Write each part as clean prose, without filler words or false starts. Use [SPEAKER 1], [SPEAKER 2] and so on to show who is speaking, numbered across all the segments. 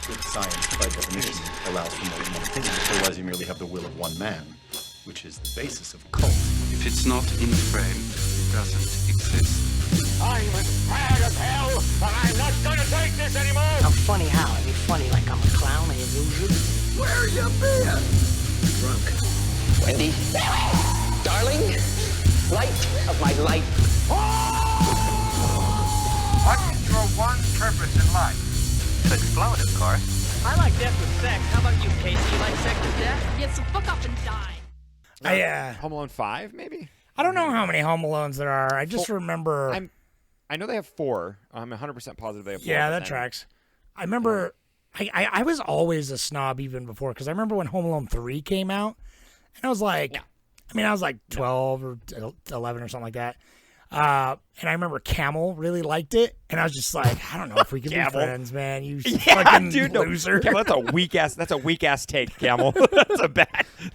[SPEAKER 1] If science, by definition, allows for more than one opinion, otherwise you merely have the will of one man, which is the basis of cult.
[SPEAKER 2] If it's not in frame, it doesn't exist.
[SPEAKER 3] I'm as mad as hell, and I'm not gonna take this anymore!
[SPEAKER 4] I'm funny how? I mean funny like I'm a clown, an illusion?
[SPEAKER 3] Where you been?
[SPEAKER 4] Drunk.
[SPEAKER 5] Wendy, darling, light of my life.
[SPEAKER 3] What is your one purpose in life?
[SPEAKER 5] To explode, of course.
[SPEAKER 6] I like death with sex. How about you, Casey? You like sex with death? Yeah, so fuck up and die.
[SPEAKER 7] Home Alone 5, maybe?
[SPEAKER 8] I don't know how many Home Alones there are. I just remember.
[SPEAKER 7] I know they have 4. I'm 100% positive they have 4.
[SPEAKER 8] Yeah, that tracks. I remember. I was always a snob even before because I remember when Home Alone 3 came out, and I was like, I was like 12 or 11 or something like that. And I remember Camel really liked it, and I was just like, I don't know if we can be friends, man. You fucking loser.
[SPEAKER 7] Camel, that's a weak ass take, Camel.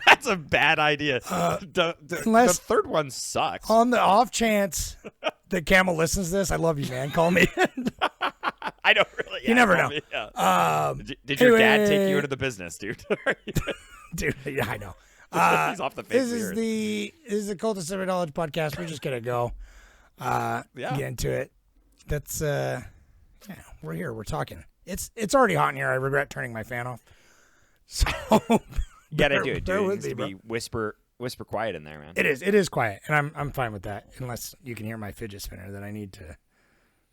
[SPEAKER 7] that's a bad idea. The third one sucks.
[SPEAKER 8] On the off chance that Camel listens to this, I love you, man. Call me.
[SPEAKER 7] I don't really.
[SPEAKER 8] You never know.
[SPEAKER 7] Did your dad take you into the business, dude?
[SPEAKER 8] Dude, yeah, I know.
[SPEAKER 7] He's off the face.
[SPEAKER 8] This is the Cult of Civic Knowledge podcast. We're just gonna go get into it. That's we're here. We're talking. It's already hot in here. I regret turning my fan off. So
[SPEAKER 7] gotta do it, dude. It needs to be whisper quiet in there, man.
[SPEAKER 8] It is quiet, and I'm fine with that. Unless you can hear my fidget spinner, that I need to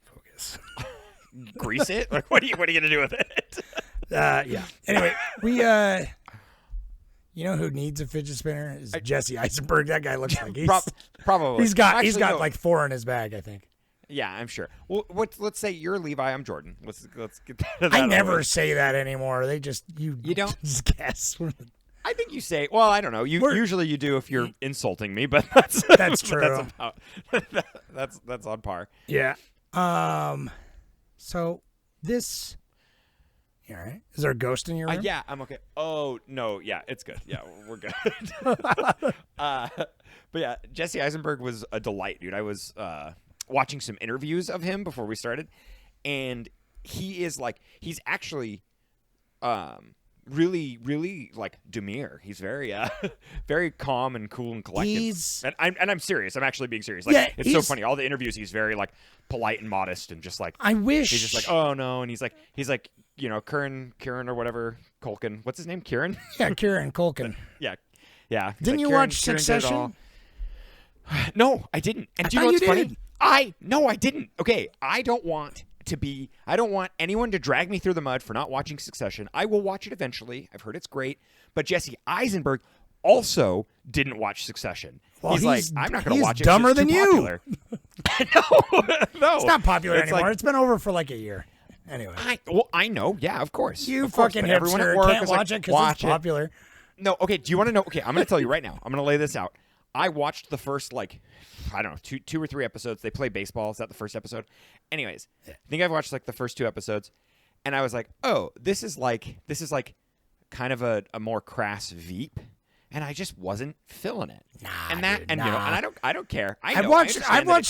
[SPEAKER 8] focus.
[SPEAKER 7] Grease it? Like, what are you gonna do with it?
[SPEAKER 8] Yeah. Anyway, we you know who needs a fidget spinner is Jesse Eisenberg. That guy looks like he's
[SPEAKER 7] probably
[SPEAKER 8] he's got like 4 in his bag, I think.
[SPEAKER 7] Yeah, I'm sure. Well, let's say you're Levi, I'm Jordan. Let's get that.
[SPEAKER 8] I never say that anymore. They just you
[SPEAKER 7] don't
[SPEAKER 8] just guess.
[SPEAKER 7] I think you say. Well, I don't know. Usually you do if you're insulting me, but
[SPEAKER 8] that's true.
[SPEAKER 7] That's on par.
[SPEAKER 8] Yeah. So this. You all right? Is there a ghost in your room?
[SPEAKER 7] Yeah, I'm okay. Oh no, yeah, it's good. Yeah, we're good. But yeah, Jesse Eisenberg was a delight, dude. I was watching some interviews of him before we started, and he's actually really, really like demure. He's very very calm and cool and collected. And I'm serious. I'm actually being serious. Like,
[SPEAKER 8] yeah,
[SPEAKER 7] it's so funny. All the interviews, he's very like polite and modest and just like.
[SPEAKER 8] I wish
[SPEAKER 7] he's just like, oh no, and he's like. You know, Kieran or whatever, Culkin. What's his name? Kieran?
[SPEAKER 8] Yeah, Kieran Culkin.
[SPEAKER 7] yeah.
[SPEAKER 8] Didn't you watch Succession?
[SPEAKER 7] No, I didn't. And do you know what's funny? No, I didn't. Okay, I don't want anyone to drag me through the mud for not watching Succession. I will watch it eventually. I've heard it's great. But Jesse Eisenberg also didn't watch Succession.
[SPEAKER 8] Well,
[SPEAKER 7] he's like, I'm not going to watch it.
[SPEAKER 8] He's dumber than you.
[SPEAKER 7] No.
[SPEAKER 8] It's not popular anymore. It's been over for like a year. Anyway.
[SPEAKER 7] I know. Yeah, of course.
[SPEAKER 8] You
[SPEAKER 7] of course,
[SPEAKER 8] fucking
[SPEAKER 7] everyone
[SPEAKER 8] hipster
[SPEAKER 7] at work
[SPEAKER 8] can't
[SPEAKER 7] is
[SPEAKER 8] watch
[SPEAKER 7] like,
[SPEAKER 8] it because it's popular.
[SPEAKER 7] No, okay. Do you want to know? Okay, I'm going to tell you right now. I'm going to lay this out. I watched the first, like, I don't know, two or three episodes. They play baseball. Is that the first episode? Anyways, I think I've watched, like, the first 2 episodes. And I was like, oh, this is like kind of a more crass Veep. And I just wasn't feeling it.
[SPEAKER 8] And
[SPEAKER 7] I don't care.
[SPEAKER 8] I've watched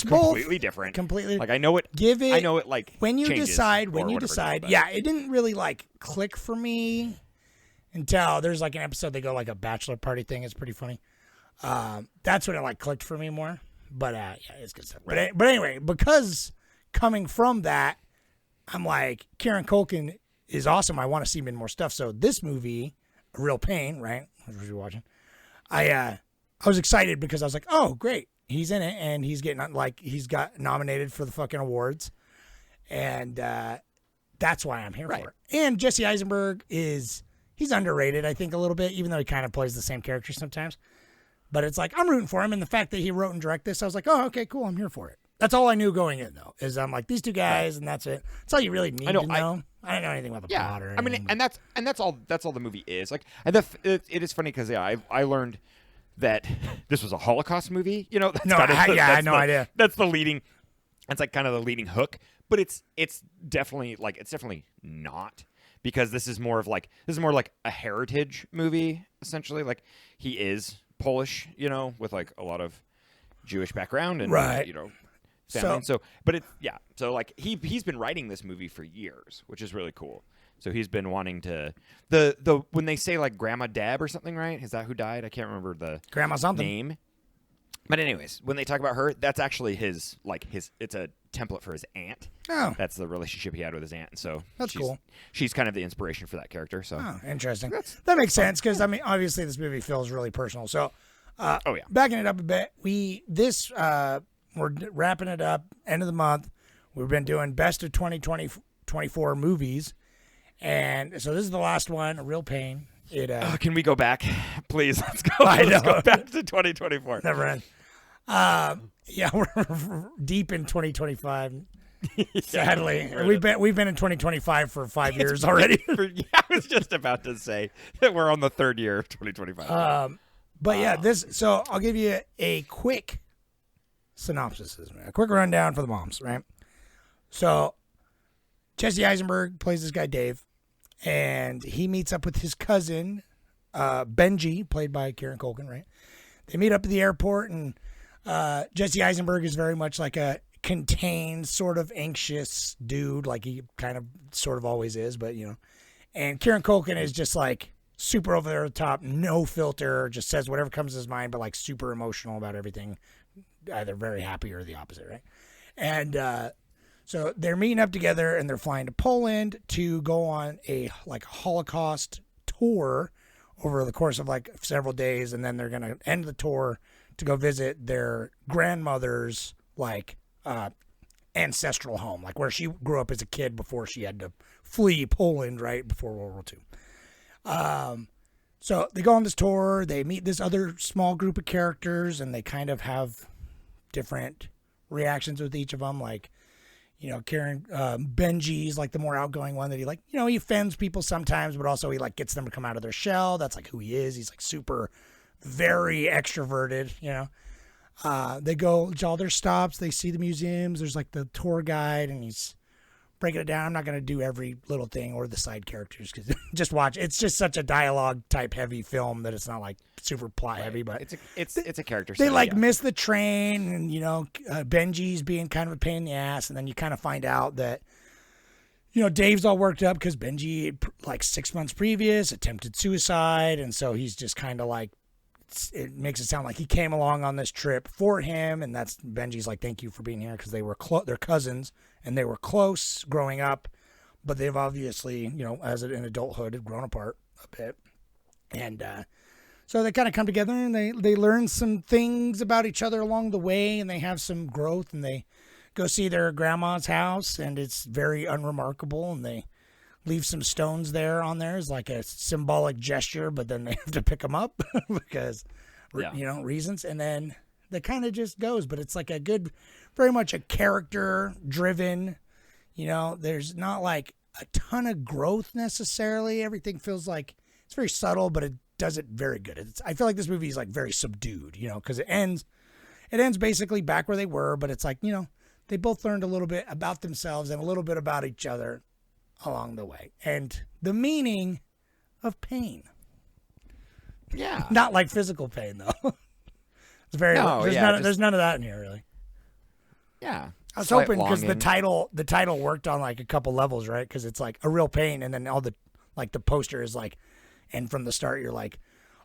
[SPEAKER 8] both.
[SPEAKER 7] Completely different.
[SPEAKER 8] Completely.
[SPEAKER 7] Like I know it. I know it. Like
[SPEAKER 8] when you
[SPEAKER 7] changes
[SPEAKER 8] decide.
[SPEAKER 7] Yeah,
[SPEAKER 8] it didn't really like click for me until there's like an episode they go like a bachelor party thing. It's pretty funny. That's when it like clicked for me more. But yeah, it's good stuff. Right. But anyway, because coming from that, I'm like Kieran Culkin is awesome. I want to see him in more stuff. So this movie, A Real Pain, right? Which you're watching. I was excited because I was like, oh, great. He's in it, and he's getting, like, he's got nominated for the fucking awards. And that's why I'm here for it. And Jesse Eisenberg he's underrated, I think, a little bit, even though he kind of plays the same character sometimes. But it's like, I'm rooting for him, and the fact that he wrote and directed this, I was like, oh, okay, cool, I'm here for it. That's all I knew going in, though, is I'm like, these 2 guys, and that's it. That's all you really need to know. I don't know anything about the plot or anything.
[SPEAKER 7] I mean, and that's all the movie is. Like, it is funny because I learned that this was a Holocaust movie. You know,
[SPEAKER 8] I had no idea.
[SPEAKER 7] That's the leading. That's like kind of the leading hook, but it's definitely not, because this is more like a heritage movie essentially. Like, he is Polish, you know, with like a lot of Jewish background and you know. Family. So like he's been writing this movie for years, which is really cool. So he's been wanting to the when they say like Grandma Deb or something, right? Is that who died? I can't remember the
[SPEAKER 8] Grandma something.
[SPEAKER 7] name. But anyways, when they talk about her, that's actually his it's a template for his aunt.
[SPEAKER 8] Oh.
[SPEAKER 7] That's the relationship he had with his aunt. And so
[SPEAKER 8] That's cool.
[SPEAKER 7] She's kind of the inspiration for that character. So
[SPEAKER 8] Oh, interesting. That makes sense because I mean, obviously, this movie feels really personal. So,
[SPEAKER 7] oh yeah,
[SPEAKER 8] backing it up a bit, we're wrapping it up end of the month. We've been doing best of 2024 movies, and so this is the last one. A real pain.
[SPEAKER 7] Can we go back, please? Let's go. Let's go back to 2024.
[SPEAKER 8] Never end. Yeah, we're deep in 2025. Sadly, we've been in 2025 for 5 years already.
[SPEAKER 7] I was just about to say that we're on the third year of 2025.
[SPEAKER 8] But yeah, so I'll give you a quick synopsis, a quick rundown for the moms, right? So Jesse Eisenberg plays this guy Dave, and he meets up with his cousin Benji, played by Kieran Culkin, right? They meet up at the airport, and Jesse Eisenberg is very much like a contained, sort of anxious dude, like he kind of sort of always is, but you know. And Kieran Culkin is just like super over the top, no filter, just says whatever comes to his mind, but like super emotional about everything, either very happy or the opposite, right? And so they're meeting up together, and they're flying to Poland to go on a like Holocaust tour over the course of like several days, and then they're gonna end the tour to go visit their grandmother's like ancestral home, like where she grew up as a kid before she had to flee Poland right before World War II. So they go on this tour, they meet this other small group of characters, and they kind of have different reactions with each of them. Like, you know, Benji's like the more outgoing one that he like, you know, he offends people sometimes, but also he like gets them to come out of their shell. That's like who he is. He's like super, very extroverted, you know. They go to all their stops. They see the museums. There's like the tour guide, and he's breaking it down. I'm not going to do every little thing or the side characters because just watch. It's just such a dialogue type heavy film that it's not like super plot heavy, but
[SPEAKER 7] it's a character.
[SPEAKER 8] They
[SPEAKER 7] study,
[SPEAKER 8] like
[SPEAKER 7] yeah.
[SPEAKER 8] miss the train, and you know, Benji's being kind of a pain in the ass, and then you kind of find out that, you know, Dave's all worked up because Benji, like 6 months previous, attempted suicide, and so he's just kind of like, it makes it sound like he came along on this trip for him, and that's Benji's like, thank you for being here, because they were they're cousins, and they were close growing up, but they've obviously, you know, as in adulthood, have grown apart a bit, and so they kind of come together, and they learn some things about each other along the way, and they have some growth, and they go see their grandma's house, and it's very unremarkable, and they leave some stones there on there as like a symbolic gesture, but then they have to pick them up because, you know, reasons. And then that kind of just goes, but it's like a good, very much a character driven, you know, there's not like a ton of growth necessarily. Everything feels like it's very subtle, but it does it very good. I feel like this movie is like very subdued, you know, because it ends basically back where they were, but it's like, you know, they both learned a little bit about themselves and a little bit about each other along the way, and the meaning of pain.
[SPEAKER 7] Yeah,
[SPEAKER 8] not like physical pain though. It's very there's none of that in here really.
[SPEAKER 7] Yeah,
[SPEAKER 8] I was hoping because the title worked on like a couple levels, right? Because it's like a real pain, and then all the like the poster is like, and from the start you're like,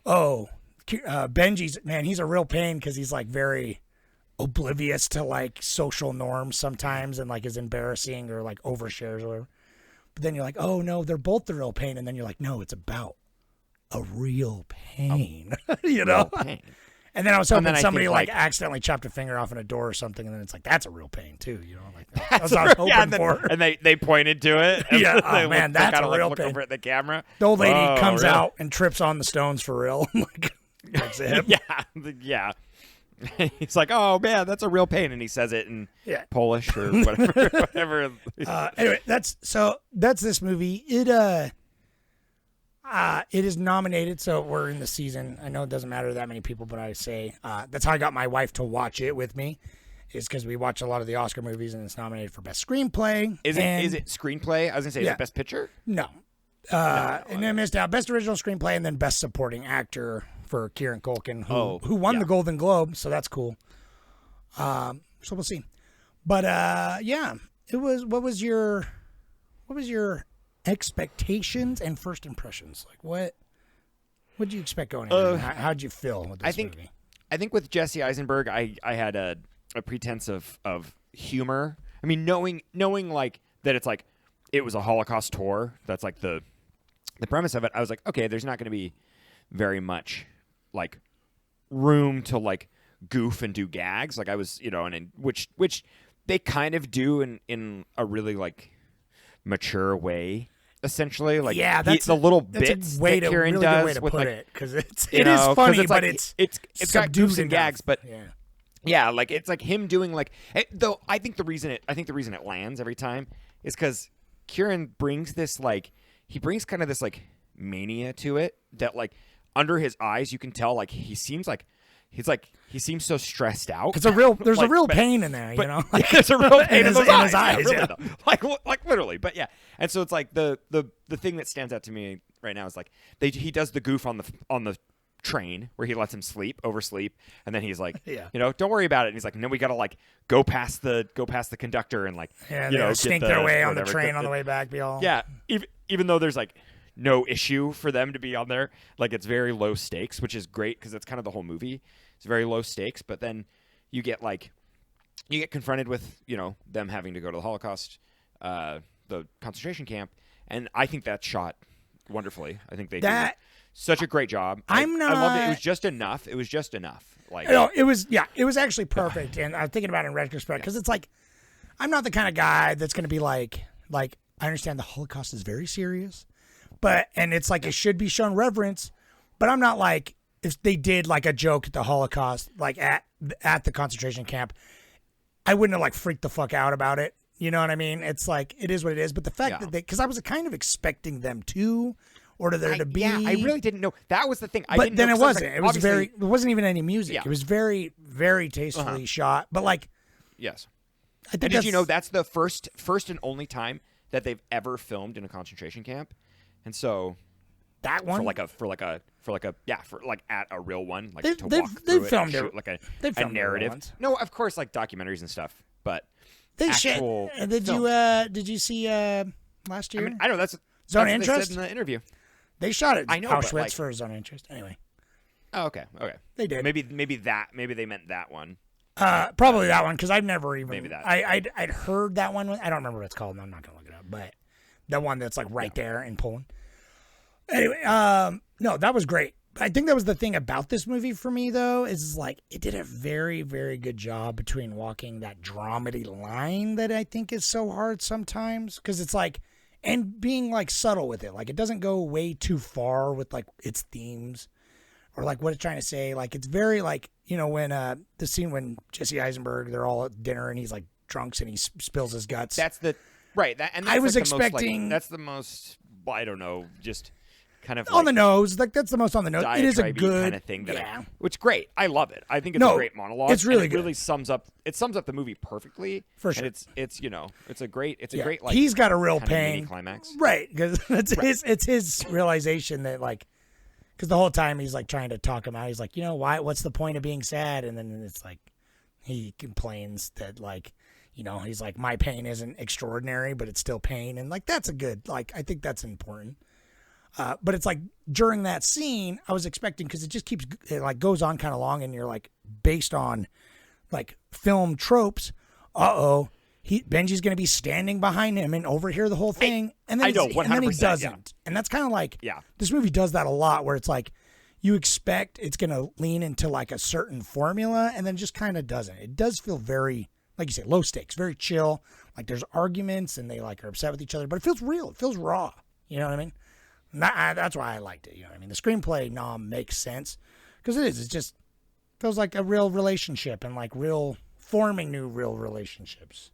[SPEAKER 8] oh, Benji's man, he's a real pain because he's like very oblivious to like social norms sometimes, and like is embarrassing or like overshares or whatever. But then you're like, oh no, they're both the real pain, and then you're like, no, it's about a real pain, you know. Pain. And then I was hoping somebody like accidentally chopped a finger off in a door or something, and then it's like that's a real pain too, you know. Like that's what I was hoping for.
[SPEAKER 7] And they pointed to it. And
[SPEAKER 8] yeah, oh man, that's a real pain.
[SPEAKER 7] Over at the camera.
[SPEAKER 8] The old lady comes out and trips on the stones for real. Like that's it.
[SPEAKER 7] Yeah. He's like, "Oh man, that's a real pain," and he says it in Polish or whatever.
[SPEAKER 8] Anyway, that's this movie. It is nominated, so we're in the season. I know it doesn't matter to that many people, but I say that's how I got my wife to watch it with me. Is because we watch a lot of the Oscar movies, and it's nominated for best screenplay.
[SPEAKER 7] Is it screenplay? I was gonna say, is it best picture?
[SPEAKER 8] No. And then missed out best original screenplay, and then best supporting actor for Kieran Culkin, who won the Golden Globe, so that's cool. So we'll see. But it was. What was your expectations and first impressions. Like what did you expect going in? How'd you feel with this movie?
[SPEAKER 7] I think with Jesse Eisenberg, I had a pretense of humor. I mean, knowing like that it's like it was a Holocaust tour. That's like the premise of it. I was like, okay, there's not going to be very much like room to like goof and do gags. Like I was, and which they kind of do in a really like mature way. Essentially, like
[SPEAKER 8] that's
[SPEAKER 7] the little
[SPEAKER 8] that's
[SPEAKER 7] bits
[SPEAKER 8] a way
[SPEAKER 7] that
[SPEAKER 8] to,
[SPEAKER 7] Kieran
[SPEAKER 8] really
[SPEAKER 7] does
[SPEAKER 8] good way to
[SPEAKER 7] with
[SPEAKER 8] put
[SPEAKER 7] like
[SPEAKER 8] it because it is funny,
[SPEAKER 7] it's
[SPEAKER 8] but
[SPEAKER 7] like, it's got
[SPEAKER 8] subdued
[SPEAKER 7] goofs and gags, but
[SPEAKER 8] yeah.
[SPEAKER 7] like it's like him doing like though I think the reason it lands every time is because Kieran brings this like he brings kind of this like mania to it that like under his eyes you can tell like he seems so stressed out.
[SPEAKER 8] There's a real pain in there,
[SPEAKER 7] Like, there's a real pain in his eyes.
[SPEAKER 8] Yeah,
[SPEAKER 7] Really,
[SPEAKER 8] yeah.
[SPEAKER 7] though. Like literally, but yeah. And so it's like the thing that stands out to me right now is like he does the goof on the train where he lets him oversleep, and then he's like, don't worry about it. And he's like, and then we gotta like go past the conductor and like,
[SPEAKER 8] sneak their way on the train on the way back.
[SPEAKER 7] Even though there's like no issue for them to be on there, like it's very low stakes, which is great because that's kind of the whole movie. It's very low stakes, but then you get confronted with them having to go to the Holocaust, the concentration camp, and I think that's shot wonderfully. I think they did such a great job. I loved it. It was just enough. Like
[SPEAKER 8] it was actually perfect. And I'm thinking about it in retrospect because it's like I'm not the kind of guy that's going to be like I understand the Holocaust is very serious, and it's like it should be shown reverence, but I'm not like. If they did like a joke at the Holocaust, like at the concentration camp, I wouldn't have like freaked the fuck out about it. You know what I mean? It's like it is what it is. But the fact that because I was kind of expecting them to, or there to be.
[SPEAKER 7] Yeah, I really didn't know. That was the thing.
[SPEAKER 8] But then it wasn't. It was very. There wasn't even any music. Yeah. It was very, very tastefully shot. But like,
[SPEAKER 7] yes.
[SPEAKER 8] I think.
[SPEAKER 7] And did you know that's the first and only time that they've ever filmed in a concentration camp? And so.
[SPEAKER 8] That one
[SPEAKER 7] for at a real one, like
[SPEAKER 8] they've,
[SPEAKER 7] to
[SPEAKER 8] they've,
[SPEAKER 7] walk
[SPEAKER 8] they've
[SPEAKER 7] through
[SPEAKER 8] filmed
[SPEAKER 7] it,
[SPEAKER 8] it.
[SPEAKER 7] like
[SPEAKER 8] They've
[SPEAKER 7] a
[SPEAKER 8] filmed
[SPEAKER 7] narrative. No, of course, like documentaries and stuff, but
[SPEAKER 8] they
[SPEAKER 7] actual.
[SPEAKER 8] Did you see last year?
[SPEAKER 7] I know that's
[SPEAKER 8] Zone
[SPEAKER 7] that's
[SPEAKER 8] Interest
[SPEAKER 7] what they said in the interview.
[SPEAKER 8] They shot it.
[SPEAKER 7] I know,
[SPEAKER 8] Auschwitz
[SPEAKER 7] but,
[SPEAKER 8] for Zone Interest. Anyway.
[SPEAKER 7] Oh, okay.
[SPEAKER 8] They did.
[SPEAKER 7] Maybe they meant that one.
[SPEAKER 8] Probably that one because I've never even.
[SPEAKER 7] Maybe that.
[SPEAKER 8] I'd heard that one. I don't remember what it's called. And I'm not gonna look it up, but the one that's like right there in Poland. Anyway, no, that was great. I think that was the thing about this movie for me, though, is like it did a very, very good job between walking that dramedy line that I think is so hard sometimes because it's like, and being like subtle with it. Like it doesn't go way too far with like its themes or like what it's trying to say. Like it's very like, when the scene when Jesse Eisenberg, they're all at dinner and he's like drunks and he spills his guts.
[SPEAKER 7] That's the right. And that's
[SPEAKER 8] I was
[SPEAKER 7] like the
[SPEAKER 8] expecting.
[SPEAKER 7] Most, like, that's the most. I don't know. Just. Kind of
[SPEAKER 8] on the nose, like that's the most on the nose. It is a good
[SPEAKER 7] kind of thing that which great. I love it. I think it's a great monologue.
[SPEAKER 8] It's really
[SPEAKER 7] and
[SPEAKER 8] good.
[SPEAKER 7] Really sums up the movie perfectly.
[SPEAKER 8] For sure.
[SPEAKER 7] And it's a great like
[SPEAKER 8] he's got a real
[SPEAKER 7] kind of
[SPEAKER 8] pain
[SPEAKER 7] mini climax,
[SPEAKER 8] right? Because it's his realization that like because the whole time he's like trying to talk him out. He's like, why? What's the point of being sad? And then it's like he complains that like. He's like, my pain isn't extraordinary, but it's still pain, and like that's a good like I think that's important. But it's like during that scene, I was expecting because it like goes on kind of long, and you're like based on like film tropes. Benji's going to be standing behind him and overhear the whole thing, and then he doesn't, and that's kind of like this movie does that a lot, where it's like you expect it's going to lean into like a certain formula, and then just kind of doesn't. It does feel very like you say low stakes, very chill. Like there's arguments and they like are upset with each other, but it feels real. It feels raw. You know what I mean? That's why I liked it. You know what I mean? The screenplay makes sense because it is. It just feels like a real relationship and like forming new real relationships.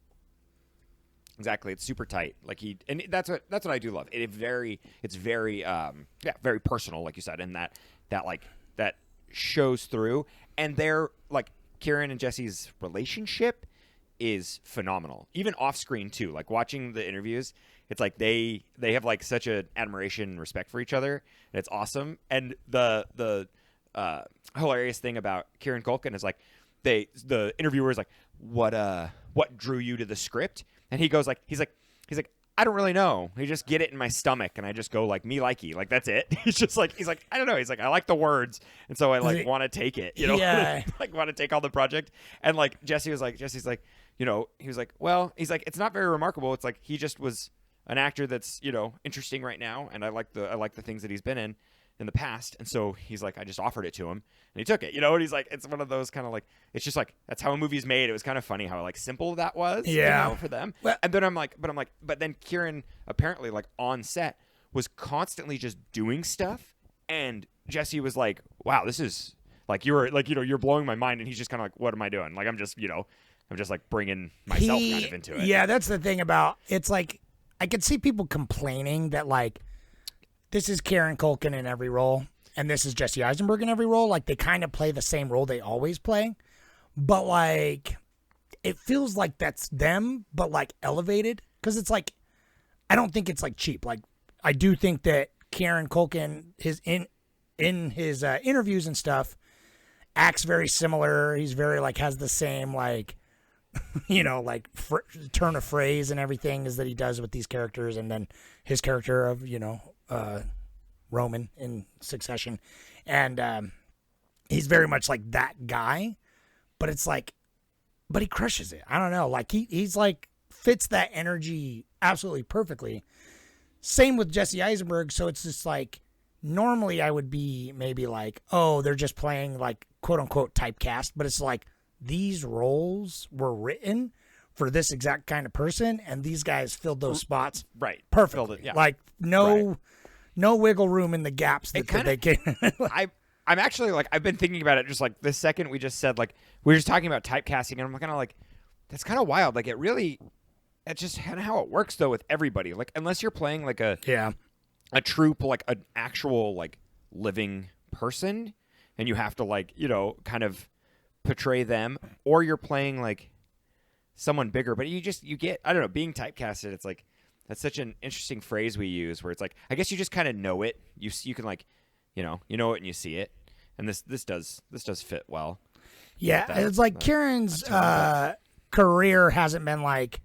[SPEAKER 7] Exactly. It's super tight. Like and that's what I do love. It's very very personal, like you said, and that shows through. And they're like Kieran and Jesse's relationship is phenomenal, even off screen too. Like watching the interviews, it's like they have like such an admiration and respect for each other, and it's awesome. And the hilarious thing about Kieran Culkin is like the interviewer is like, what drew you to the script? And he goes like he's like I don't really know. I just get it in my stomach, and I just go like me likey, like that's it. He's just like he's like I don't know. He's like I like the words, and so I like want to take it, you know,
[SPEAKER 8] Yeah.
[SPEAKER 7] like want to take on the project. And like Jesse's like, you know, he was like, well, he's like it's not very remarkable. It's like he just was an actor that's interesting right now, and I like the things that he's been in the past, and so he's like I just offered it to him, and he took it, and he's like it's one of those kind of like it's just like that's how a movie's made. It was kind of funny how like simple that was, for them.
[SPEAKER 8] Well,
[SPEAKER 7] And then but then Kieran apparently like on set was constantly just doing stuff, and Jesse was like, wow, this is like you're blowing my mind, and he's just kind of like, what am I doing? Like I'm just like bringing myself kind of into it.
[SPEAKER 8] Yeah, that's the thing about it's like I could see people complaining that like this is Kieran Culkin in every role, and this is Jesse Eisenberg in every role. Like, they kind of play the same role they always play. But, like, it feels like that's them, but, like, elevated. Because it's, like, I don't think it's, like, cheap. Like, I do think that Kieran Culkin, in his interviews and stuff, acts very similar. He's very, like, has the same, like, like, turn of phrase and everything is that he does with these characters. And then his character of, Roman in Succession, and he's very much like that guy, but it's like, but he crushes it. I don't know, like he's like fits that energy absolutely perfectly. Same with Jesse Eisenberg. So it's just like normally I would be maybe like, oh, they're just playing like quote unquote typecast, but it's like these roles were written for this exact kind of person, and these guys filled those spots perfectly.
[SPEAKER 7] Yeah.
[SPEAKER 8] Like no wiggle room in the gaps that they came.
[SPEAKER 7] I'm actually like I've been thinking about it just like the second we just said like we were just talking about typecasting, and I'm kind of like that's kind of wild. Like it's just kind of how it works though with everybody. Like unless you're playing like a troupe, like an actual like living person, and you have to like kind of portray them, or you're playing like someone bigger, but you get I don't know, being typecasted, it's like that's such an interesting phrase we use where it's like I guess you just kind of know it. You can like you know it and you see it, and this does fit well.
[SPEAKER 8] Yeah, it's like Kieran's career hasn't been like,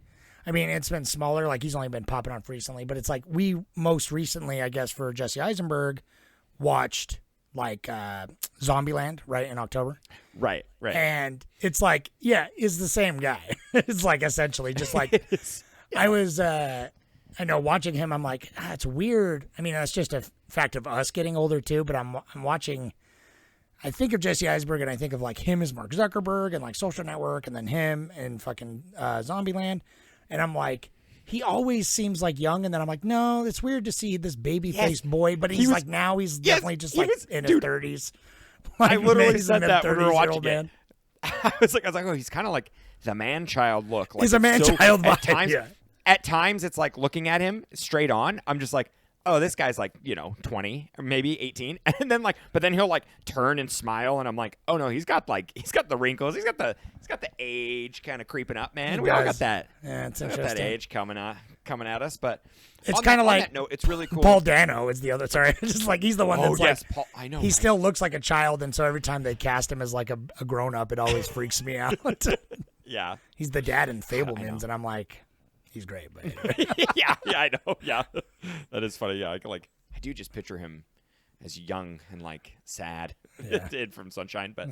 [SPEAKER 8] I mean, it's been smaller. Like he's only been popping off recently, but it's like we most recently, I guess, for Jesse Eisenberg, watched like Zombieland right in October.
[SPEAKER 7] Right.
[SPEAKER 8] And it's like, yeah, it's the same guy. It's like essentially just like I was I know watching him, I'm like, it's weird. I mean, that's just a fact of us getting older too, but I'm watching, I think of Jesse Eisenberg and I think of like him as Mark Zuckerberg and like Social Network, and then him and fucking Zombieland, and I'm like, he always seems like young, and then I'm like, no, it's weird to see this baby-faced boy, but he's like now he's definitely just like in his 30s. Like,
[SPEAKER 7] I literally said that when we were watching
[SPEAKER 8] man.
[SPEAKER 7] it. I was like, oh, he's kind of like the man-child look. Like,
[SPEAKER 8] he's a man-child vibe.
[SPEAKER 7] At times, it's like looking at him straight on. I'm just like, oh, this guy's like 20 or maybe 18, and then like, but then he'll like turn and smile, and I'm like, oh no, he's got the wrinkles, he's got the age kind of creeping up, man. We all got that.
[SPEAKER 8] Yeah, it's
[SPEAKER 7] interesting. Got that age coming at us, but
[SPEAKER 8] it's kind of like
[SPEAKER 7] no, it's really cool.
[SPEAKER 8] Paul Dano is the other. Sorry, just like he's the one that's like
[SPEAKER 7] Paul, I know
[SPEAKER 8] he still looks like a child, and so every time they cast him as like a grown up, it always freaks me out.
[SPEAKER 7] Yeah,
[SPEAKER 8] he's the dad in Fablemans, and I'm like, he's great, but anyway.
[SPEAKER 7] yeah, I know. Yeah, that is funny. Yeah, I do just picture him as young and like sad from Sunshine, but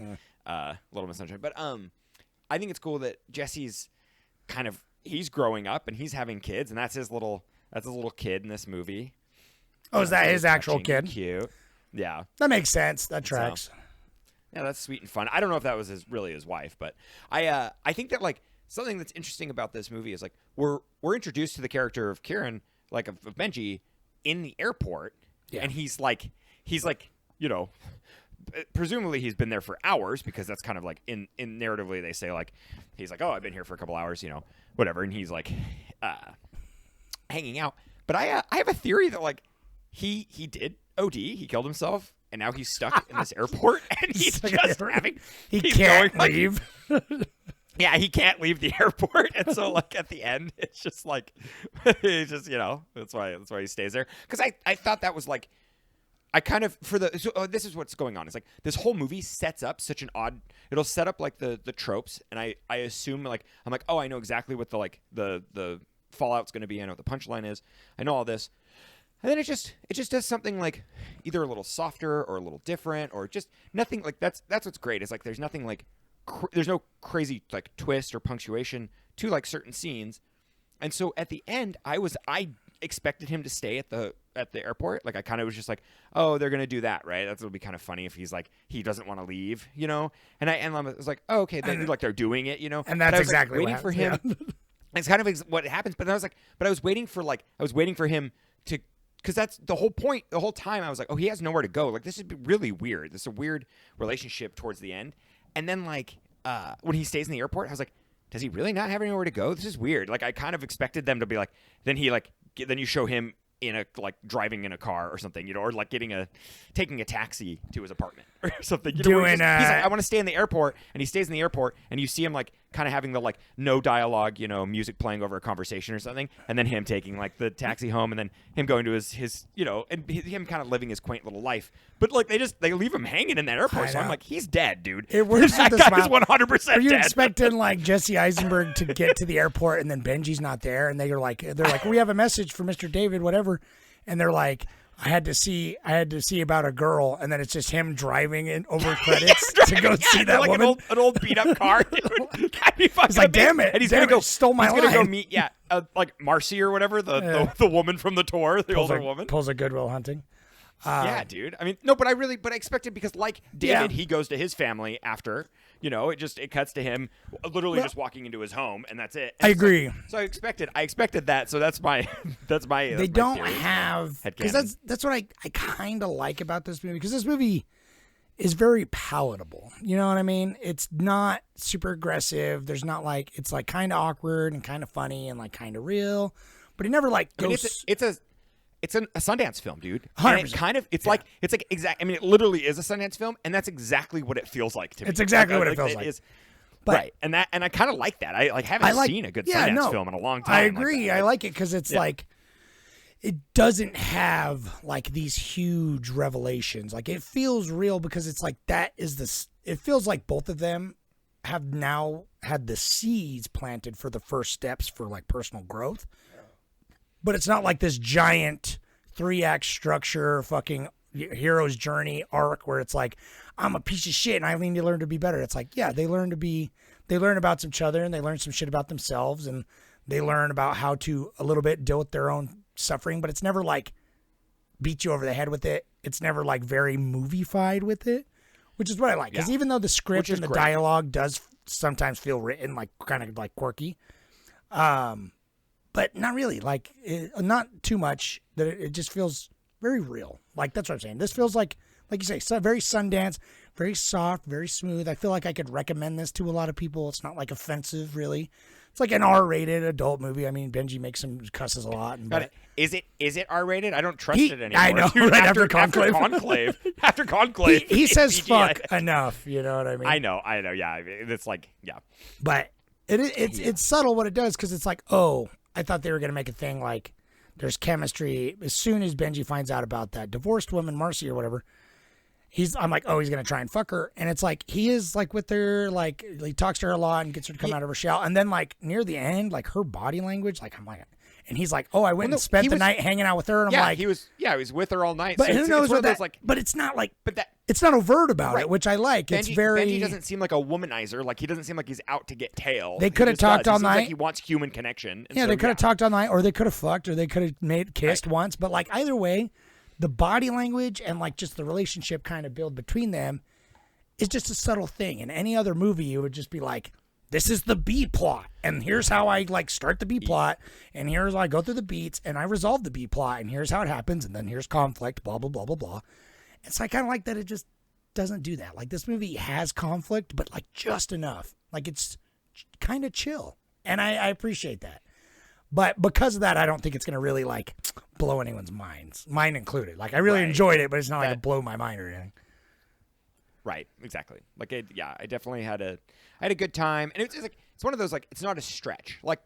[SPEAKER 7] Little Miss Sunshine. But I think it's cool that Jesse's he's growing up and he's having kids, and that's his little kid in this movie.
[SPEAKER 8] Oh, is that his actual kid?
[SPEAKER 7] Cute. Yeah,
[SPEAKER 8] that makes sense. That tracks.
[SPEAKER 7] Yeah, that's sweet and fun. I don't know if that was really his wife, but I think that like. Something that's interesting about this movie is like we're introduced to the character of Kieran, like of Benji, in the airport, and he's like presumably he's been there for hours, because that's kind of like in narratively they say like he's like, oh, I've been here for a couple hours, whatever, and he's like hanging out. But I have a theory that like he did OD, he killed himself, and now he's stuck in this airport, and he's just having
[SPEAKER 8] he can't leave.
[SPEAKER 7] Yeah, he can't leave the airport, and so like at the end, it's just like he's just that's why he stays there. Because I thought that was like I kind of this is what's going on. It's like this whole movie sets up such an odd. It'll set up like the tropes, and I assume like I'm like, oh, I know exactly what the fallout's going to be. I know what the punchline is. I know all this. And then it just does something like either a little softer or a little different or just nothing like that's what's great. It's like there's nothing like there's no crazy like twist or punctuation to like certain scenes. And so at the end, I expected him to stay at the airport. Like I kind of was just like, oh, they're gonna do that, right? That'll be kind of funny if he's like he doesn't want to leave, you know. And I was like, oh, okay, then like they're doing it, you know.
[SPEAKER 8] And that's exactly
[SPEAKER 7] waiting
[SPEAKER 8] what
[SPEAKER 7] for him.
[SPEAKER 8] Yeah.
[SPEAKER 7] It's kind of what happens. But I was like, I was waiting for him to. Because that's the whole point. The whole time I was like, oh, he has nowhere to go. Like, this is really weird. This is a weird relationship towards the end. And then, like, when he stays in the airport, I was like, does he really not have anywhere to go? This is weird. Like, I kind of expected them to be like, then you show him driving in a car or something, you know, or like taking a taxi to his apartment or something. You know, he's like, I want to stay in the airport, and he stays in the airport, and you see him like kind of having the like no dialogue, you know, music playing over a conversation or something, and then him taking like the taxi home, and then him going to his you know, and him kind of living his quaint little life. But like they leave him hanging in that airport, so I'm like, he's dead, dude.
[SPEAKER 8] It works.
[SPEAKER 7] That guy's 100% dead.
[SPEAKER 8] Are you expecting like Jesse Eisenberg to get to the airport and then Benji's not there, and they're like, we have a message for Mr. David, whatever, and they're like, I had to see about a girl, and then it's just him driving in over credits to go see that
[SPEAKER 7] like
[SPEAKER 8] woman.
[SPEAKER 7] An old beat up car. Dude.
[SPEAKER 8] He's like, damn it,
[SPEAKER 7] and he's
[SPEAKER 8] gonna
[SPEAKER 7] go
[SPEAKER 8] stole my
[SPEAKER 7] He's
[SPEAKER 8] line.
[SPEAKER 7] gonna go meet like Marcy or whatever the woman from the tour, the older woman.
[SPEAKER 8] Pulls a Goodwill Hunting.
[SPEAKER 7] Yeah, dude. I mean, no, but I expected because like David, he goes to his family after. You know, it cuts to him literally just walking into his home, and that's it. And
[SPEAKER 8] I agree.
[SPEAKER 7] So I expected that. So that's my
[SPEAKER 8] They don't have, because that's what I kind of like about this movie, because this movie is very palatable. You know what I mean? It's not super aggressive. There's not like, it's like kind of awkward and kind of funny and like kind of real, but it never like goes.
[SPEAKER 7] It's a Sundance film, dude.
[SPEAKER 8] 100%.
[SPEAKER 7] And it kind of, it's like exact. I mean, it literally is a Sundance film, and that's exactly what it feels like to me.
[SPEAKER 8] It's exactly what it feels like.
[SPEAKER 7] But, right, and I kind of like that. I haven't seen a good Sundance film in a long time.
[SPEAKER 8] I agree. I like it because it's like, it doesn't have like these huge revelations. Like it feels real because it's like it feels like both of them have now had the seeds planted for the first steps for like personal growth. But it's not like this giant 3-act structure fucking hero's journey arc where it's like, I'm a piece of shit and I need to learn to be better. It's like, yeah, they learn about each other, and they learn some shit about themselves, and they learn about how to a little bit deal with their own suffering, but it's never like beat you over the head with it. It's never like very movie-fied with it, which is what I like. Because even though the script and the dialogue does sometimes feel written like kind of like quirky, but not really, like not too much, that it just feels very real. Like that's what I'm saying. This feels like you say, so very Sundance, very soft, very smooth. I feel like I could recommend this to a lot of people. It's not like offensive, really. It's like an R-rated adult movie. I mean, Benji makes some cusses a lot. But
[SPEAKER 7] is it R-rated? I don't trust it anymore.
[SPEAKER 8] I know,
[SPEAKER 7] dude,
[SPEAKER 8] right after Conclave.
[SPEAKER 7] After Conclave,
[SPEAKER 8] he says fuck enough. You know what I mean?
[SPEAKER 7] I know. Yeah, it's like
[SPEAKER 8] But it's subtle what it does, because it's like, oh, I thought they were going to make a thing like there's chemistry. As soon as Benji finds out about that divorced woman, Marcy or whatever, I'm like, oh, he's going to try and fuck her. And it's like, he is like with her, like he talks to her a lot and gets her to come out of her shell. And then like near the end, like her body language, like I'm like, and he's like, oh, I went and spent the night hanging out with her. And I'm like,
[SPEAKER 7] he was with her all night.
[SPEAKER 8] But
[SPEAKER 7] so
[SPEAKER 8] who knows what that,
[SPEAKER 7] like,
[SPEAKER 8] but it's not like,
[SPEAKER 7] but
[SPEAKER 8] it's not overt about it, which I like.
[SPEAKER 7] Benji doesn't seem like a womanizer. Like he doesn't seem like he's out to get tail.
[SPEAKER 8] They could have talked all night.
[SPEAKER 7] Like he wants human connection.
[SPEAKER 8] Yeah, they could have talked all night, or they could have fucked, or they could have kissed once. But like either way, the body language and like just the relationship kind of build between them is just a subtle thing. In any other movie, you would just be like, this is the B plot, and here's how I like start the B plot, and here's how I go through the beats, and I resolve the B plot, and here's how it happens, and then here's conflict, blah, blah, blah, blah, blah. And so I kind of like that it just doesn't do that. Like this movie has conflict, but like just enough. Like it's kind of chill, and I appreciate that. But because of that, I don't think it's going to really like blow anyone's minds, mine included. Like I really enjoyed it, but it's not like it blow my mind or anything.
[SPEAKER 7] Right, exactly. Like, I definitely had a good time, and it's like it's one of those like it's not a stretch. Like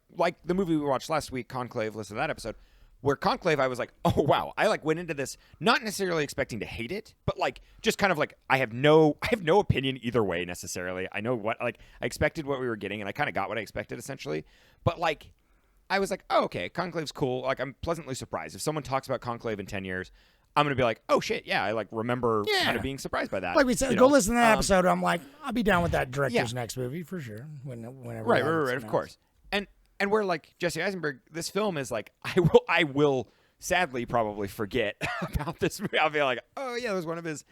[SPEAKER 7] the movie we watched last week, Conclave. Listen to that episode. Where Conclave, I was like, oh wow, I like went into this not necessarily expecting to hate it, but like just kind of like I have no opinion either way necessarily. I know what I expected what we were getting, and I kind of got what I expected essentially. But like I was like, oh, okay, Conclave's cool. Like, I'm pleasantly surprised. If someone talks about Conclave in 10 years, I'm going to be like, oh, shit, yeah, I, like, remember kind of being surprised by that.
[SPEAKER 8] Like we said,
[SPEAKER 7] you
[SPEAKER 8] go
[SPEAKER 7] know?
[SPEAKER 8] listen to that episode. I'm like, I'll be down with that director's
[SPEAKER 7] Yeah.
[SPEAKER 8] next movie for sure. Whenever.
[SPEAKER 7] Right,
[SPEAKER 8] that is
[SPEAKER 7] of
[SPEAKER 8] announced.
[SPEAKER 7] course. And where, like, Jesse Eisenberg, this film is like, I will sadly probably forget about this movie. I'll be like, oh, yeah, it was one of his.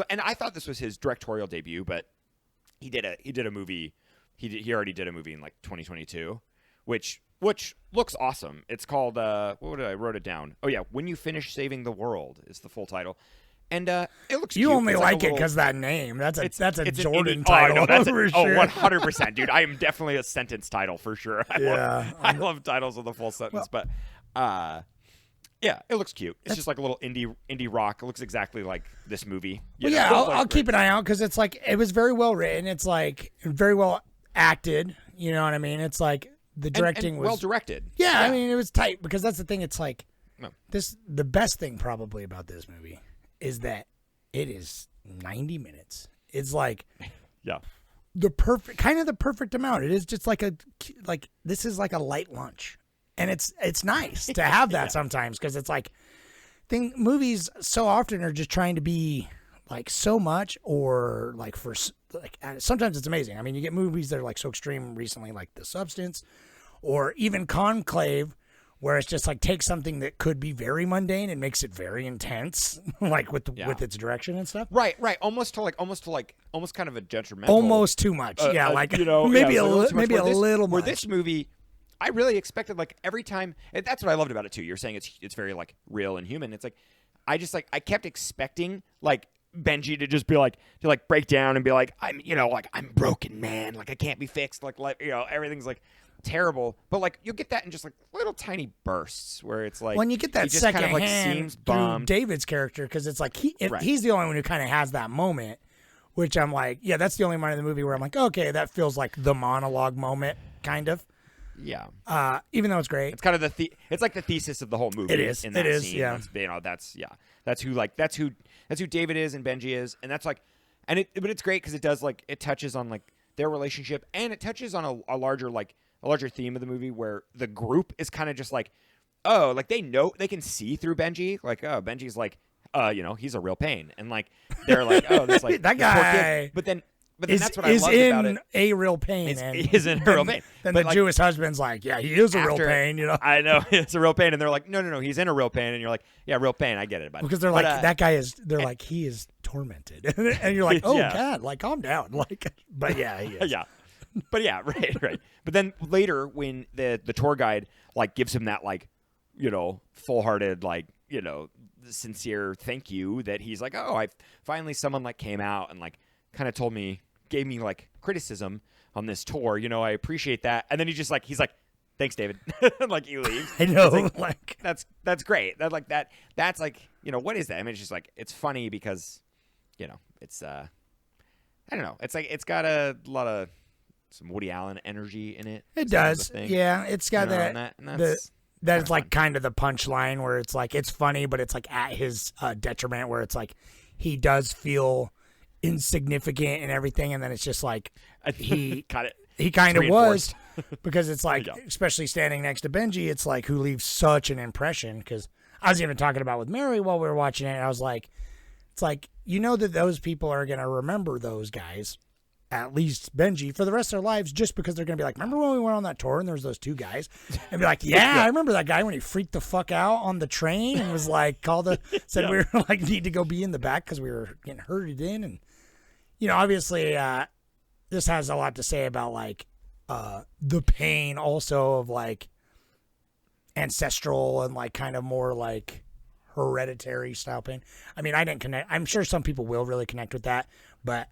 [SPEAKER 7] And I thought this was his directorial debut, but he did a movie. He already did a movie in, like, 2022, which looks awesome. It's called, what did I wrote it down? Oh, yeah, When You Finish Saving the World is the full title. And it looks
[SPEAKER 8] You
[SPEAKER 7] cute.
[SPEAKER 8] only
[SPEAKER 7] It's
[SPEAKER 8] like it
[SPEAKER 7] a little-
[SPEAKER 8] because that name. That's a
[SPEAKER 7] it's
[SPEAKER 8] Jordan
[SPEAKER 7] an indie,
[SPEAKER 8] title.
[SPEAKER 7] Oh, I know, that's
[SPEAKER 8] for
[SPEAKER 7] a,
[SPEAKER 8] sure.
[SPEAKER 7] 100%, dude. I am definitely a sentence title for sure. I love titles with a full sentence, but yeah, it looks cute. It's just like a little indie rock. It looks exactly like this movie.
[SPEAKER 8] Well, yeah, I'll keep an eye out because it's like it was very well written. It's like very well acted. You know what I mean? It's like the directing
[SPEAKER 7] and
[SPEAKER 8] was
[SPEAKER 7] well directed.
[SPEAKER 8] Yeah, I mean it was tight because that's the thing. It's like
[SPEAKER 7] No.
[SPEAKER 8] the best thing probably about this movie is that it is 90 minutes. It's like
[SPEAKER 7] Yeah.
[SPEAKER 8] the perfect amount. It is just like this is like a light lunch, and it's nice to have that sometimes because it's like movies so often are just trying to be like so much or like for like sometimes it's amazing. I mean, you get movies that are like so extreme recently, like The Substance, or even Conclave, where it's just like takes something that could be very mundane and makes it very intense, like with its direction and stuff.
[SPEAKER 7] Right. Almost kind of a detrimental.
[SPEAKER 8] Almost too much. Like
[SPEAKER 7] you know,
[SPEAKER 8] maybe
[SPEAKER 7] yeah,
[SPEAKER 8] a
[SPEAKER 7] it's like
[SPEAKER 8] little,
[SPEAKER 7] too much.
[SPEAKER 8] little
[SPEAKER 7] Where
[SPEAKER 8] much.
[SPEAKER 7] this movie, I really expected like every time. And that's what I loved about it too. You're saying it's very like real and human. It's like I kept expecting like Benji to just be like to break down and be like I'm broken, man, like I can't be fixed, like everything's like terrible, but like you'll get that in just like little tiny bursts where it's like
[SPEAKER 8] when you get that
[SPEAKER 7] he just
[SPEAKER 8] second
[SPEAKER 7] kind of like
[SPEAKER 8] hand
[SPEAKER 7] seems
[SPEAKER 8] through
[SPEAKER 7] bummed.
[SPEAKER 8] David's character, because it's like
[SPEAKER 7] Right.
[SPEAKER 8] he's the only one who kind of has that moment, which I'm like, yeah, that's the only one in the movie where I'm like, okay, that feels like the monologue moment, kind of.
[SPEAKER 7] Yeah,
[SPEAKER 8] Even though it's great.
[SPEAKER 7] it's kind of it's like the thesis of the whole movie.
[SPEAKER 8] It is.
[SPEAKER 7] In that
[SPEAKER 8] It is,
[SPEAKER 7] scene.
[SPEAKER 8] yeah.
[SPEAKER 7] That's who David is and Benji is, and that's like, but it's great because it does like it touches on like their relationship, and it touches on a larger theme of the movie where the group is kind of just like, oh, like they can see through Benji, like, oh, Benji's like, he's a real pain, and like they're like, oh, this like
[SPEAKER 8] that
[SPEAKER 7] this poor
[SPEAKER 8] guy
[SPEAKER 7] kid. But then that's what I
[SPEAKER 8] is
[SPEAKER 7] loved about
[SPEAKER 8] in
[SPEAKER 7] it.
[SPEAKER 8] a real pain.
[SPEAKER 7] Is in a real pain.
[SPEAKER 8] Then
[SPEAKER 7] But,
[SPEAKER 8] the
[SPEAKER 7] like,
[SPEAKER 8] Jewish husband's like, yeah, he is a real pain,
[SPEAKER 7] I know it's a real pain, and they're like, no, he's in a real pain, and you're like, yeah, real pain, I get it, buddy.
[SPEAKER 8] because they're like, that guy is. They're like, he is tormented, and you're like, oh
[SPEAKER 7] Yeah.
[SPEAKER 8] God, like calm down, like, but yeah, he is.
[SPEAKER 7] Yeah. But yeah, right. But then later when the tour guide like gives him that like, full-hearted like, sincere thank you, that he's like, oh, I finally someone like came out and like kind of gave me like criticism on this tour, I appreciate that. And then he's like thanks, David. Like he leaves.
[SPEAKER 8] I know,
[SPEAKER 7] It's
[SPEAKER 8] like
[SPEAKER 7] that's great. That's like, what is that? I mean, it's just like it's funny because, it's I don't know. It's like it's got a lot of some Woody Allen energy in it.
[SPEAKER 8] It
[SPEAKER 7] Some of
[SPEAKER 8] does.
[SPEAKER 7] the thing,
[SPEAKER 8] Yeah, it's got
[SPEAKER 7] and that's
[SPEAKER 8] that's like kind of the punchline where it's like it's funny, but it's like at his detriment, where it's like he does feel insignificant and everything, and then it's just like he
[SPEAKER 7] got it.
[SPEAKER 8] he kind of was,
[SPEAKER 7] reinforced.
[SPEAKER 8] because it's like,
[SPEAKER 7] Yeah.
[SPEAKER 8] especially standing next to Benji, it's like who leaves such an impression. Because I was even talking about with Mary while we were watching it, and I was like, it's like that those people are gonna remember those guys, at least Benji, for the rest of their lives, just because they're going to be like, remember when we went on that tour and there was those two guys? And be like, yeah, I remember that guy when he freaked the fuck out on the train and was like, said we were like, need to go be in the back because we were getting herded in. And, obviously this has a lot to say about like the pain also of like ancestral and like kind of more like hereditary style pain. I mean, I didn't connect. I'm sure some people will really connect with that, but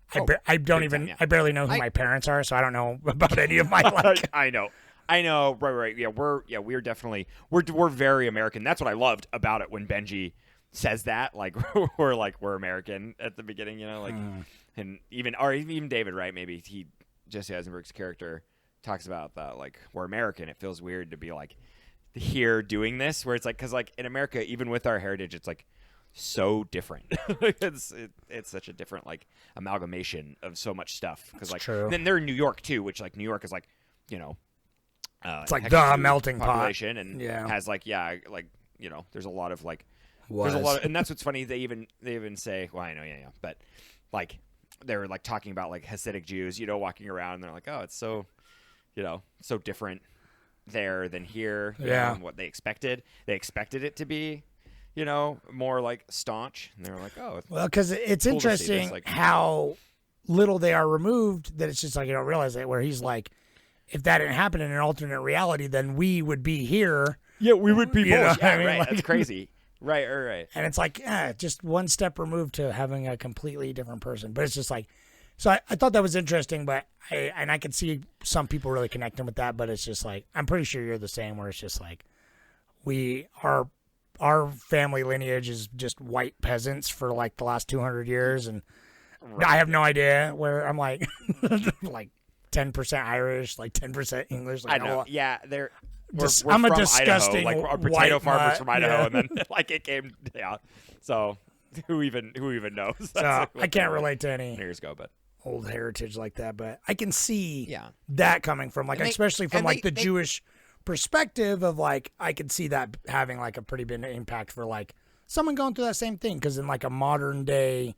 [SPEAKER 8] I don't even.
[SPEAKER 7] time, yeah.
[SPEAKER 8] I barely know who my parents are, so I don't know about any of my like.
[SPEAKER 7] I know. Right. Yeah, we're definitely we're very American. That's what I loved about it when Benji says that, like we're American at the beginning, and even David, right? Maybe Jesse Eisenberg's character talks about that, like we're American. It feels weird to be like here doing this, where it's like, because like in America, even with our heritage, it's like so different. it's such a different like amalgamation of so much stuff, because like
[SPEAKER 8] true.
[SPEAKER 7] then they're in New York too, which like New York is like
[SPEAKER 8] It's like
[SPEAKER 7] Hector's
[SPEAKER 8] the
[SPEAKER 7] huge
[SPEAKER 8] melting pot.
[SPEAKER 7] population and
[SPEAKER 8] Yeah.
[SPEAKER 7] has like there's a lot of like there's a lot of, and that's what's funny. They even say, well, I know, yeah, but like they were like talking about like Hasidic Jews, walking around, and they're like, oh, it's so, so different there than here. And what they expected. They expected it to be, more like staunch, and they were like, oh,
[SPEAKER 8] Well, because it's
[SPEAKER 7] cool to see
[SPEAKER 8] interesting
[SPEAKER 7] this, like-
[SPEAKER 8] how little they are removed that it's just like you don't realize it. Where he's like, if that didn't happen in an alternate reality, then we would be here.
[SPEAKER 7] Yeah, we would be
[SPEAKER 8] You know
[SPEAKER 7] both.
[SPEAKER 8] what I
[SPEAKER 7] Yeah,
[SPEAKER 8] mean?
[SPEAKER 7] right.
[SPEAKER 8] Like-
[SPEAKER 7] That's crazy. Right.
[SPEAKER 8] And it's like, just one step removed to having a completely different person. But it's just like, so I thought that was interesting, but I could see some people really connecting with that. But it's just like, I'm pretty sure you're the same, where it's just like, our family lineage is just white peasants for like the last 200 years. And I have no idea where I'm like, like 10% Irish, like 10% English. Like,
[SPEAKER 7] I know. Yeah, they're. We're
[SPEAKER 8] I'm a
[SPEAKER 7] from
[SPEAKER 8] disgusting
[SPEAKER 7] Idaho. Like our potato
[SPEAKER 8] white
[SPEAKER 7] farmers
[SPEAKER 8] nut,
[SPEAKER 7] from Idaho,
[SPEAKER 8] yeah.
[SPEAKER 7] and then like it came. Yeah. So who even knows? That's
[SPEAKER 8] So
[SPEAKER 7] like
[SPEAKER 8] I can't relate to any
[SPEAKER 7] years ago, but
[SPEAKER 8] old heritage like that, but I can see
[SPEAKER 7] Yeah.
[SPEAKER 8] that coming from like,
[SPEAKER 7] And they-
[SPEAKER 8] especially from
[SPEAKER 7] and
[SPEAKER 8] like
[SPEAKER 7] they-
[SPEAKER 8] the Jewish perspective of like, I could see that having like a pretty big impact for like someone going through that same thing. Cause in like a modern day,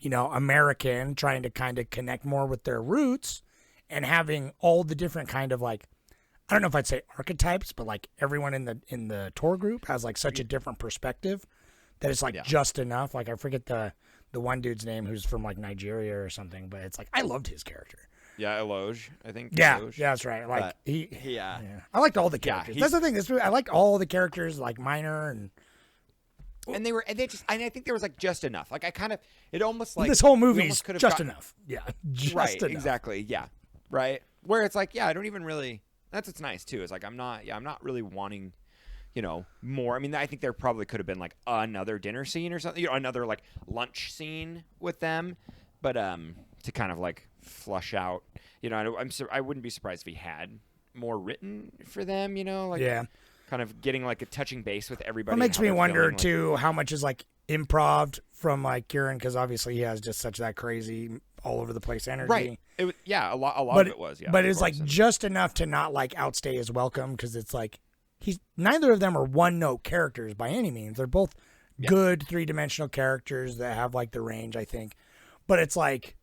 [SPEAKER 8] American trying to kind of connect more with their roots and having all the different kind of like, I don't know if I'd say archetypes, but like everyone in the tour group has like such a different perspective that it's like just enough. Like I forget the one dude's name who's from like Nigeria or something, but it's like I loved his character.
[SPEAKER 7] yeah, Eloge, I think.
[SPEAKER 8] Yeah,
[SPEAKER 7] Eloge.
[SPEAKER 8] yeah, that's right. Like
[SPEAKER 7] But
[SPEAKER 8] yeah. I liked all the
[SPEAKER 7] Yeah,
[SPEAKER 8] characters. That's the thing. I liked all the characters, like Minor and
[SPEAKER 7] and I think there was like just enough. Like I kind of, it almost like
[SPEAKER 8] this whole
[SPEAKER 7] we
[SPEAKER 8] movie's
[SPEAKER 7] almost could have
[SPEAKER 8] just
[SPEAKER 7] gotten-
[SPEAKER 8] enough. Yeah, just
[SPEAKER 7] right,
[SPEAKER 8] enough.
[SPEAKER 7] exactly, yeah, right. Where it's like, I don't even really. That's what's nice too. Is like I'm not really wanting, more. I mean, I think there probably could have been like another dinner scene or something, another like lunch scene with them, but to kind of like flush out, I wouldn't be surprised if he had more written for them, like kind of getting like a touching base with everybody.
[SPEAKER 8] It makes
[SPEAKER 7] and how
[SPEAKER 8] me
[SPEAKER 7] they're
[SPEAKER 8] wonder
[SPEAKER 7] feeling, like-
[SPEAKER 8] too how much is like improv from like Kieran, because obviously he has just such that crazy all over the place energy.
[SPEAKER 7] Right. It was, a lot
[SPEAKER 8] But
[SPEAKER 7] of it was, yeah.
[SPEAKER 8] but
[SPEAKER 7] of
[SPEAKER 8] it's like
[SPEAKER 7] course, and-
[SPEAKER 8] just enough to not like outstay his welcome, because it's like neither of them are one note characters by any means. They're both good 3-dimensional characters that have like the range, I think. But it's like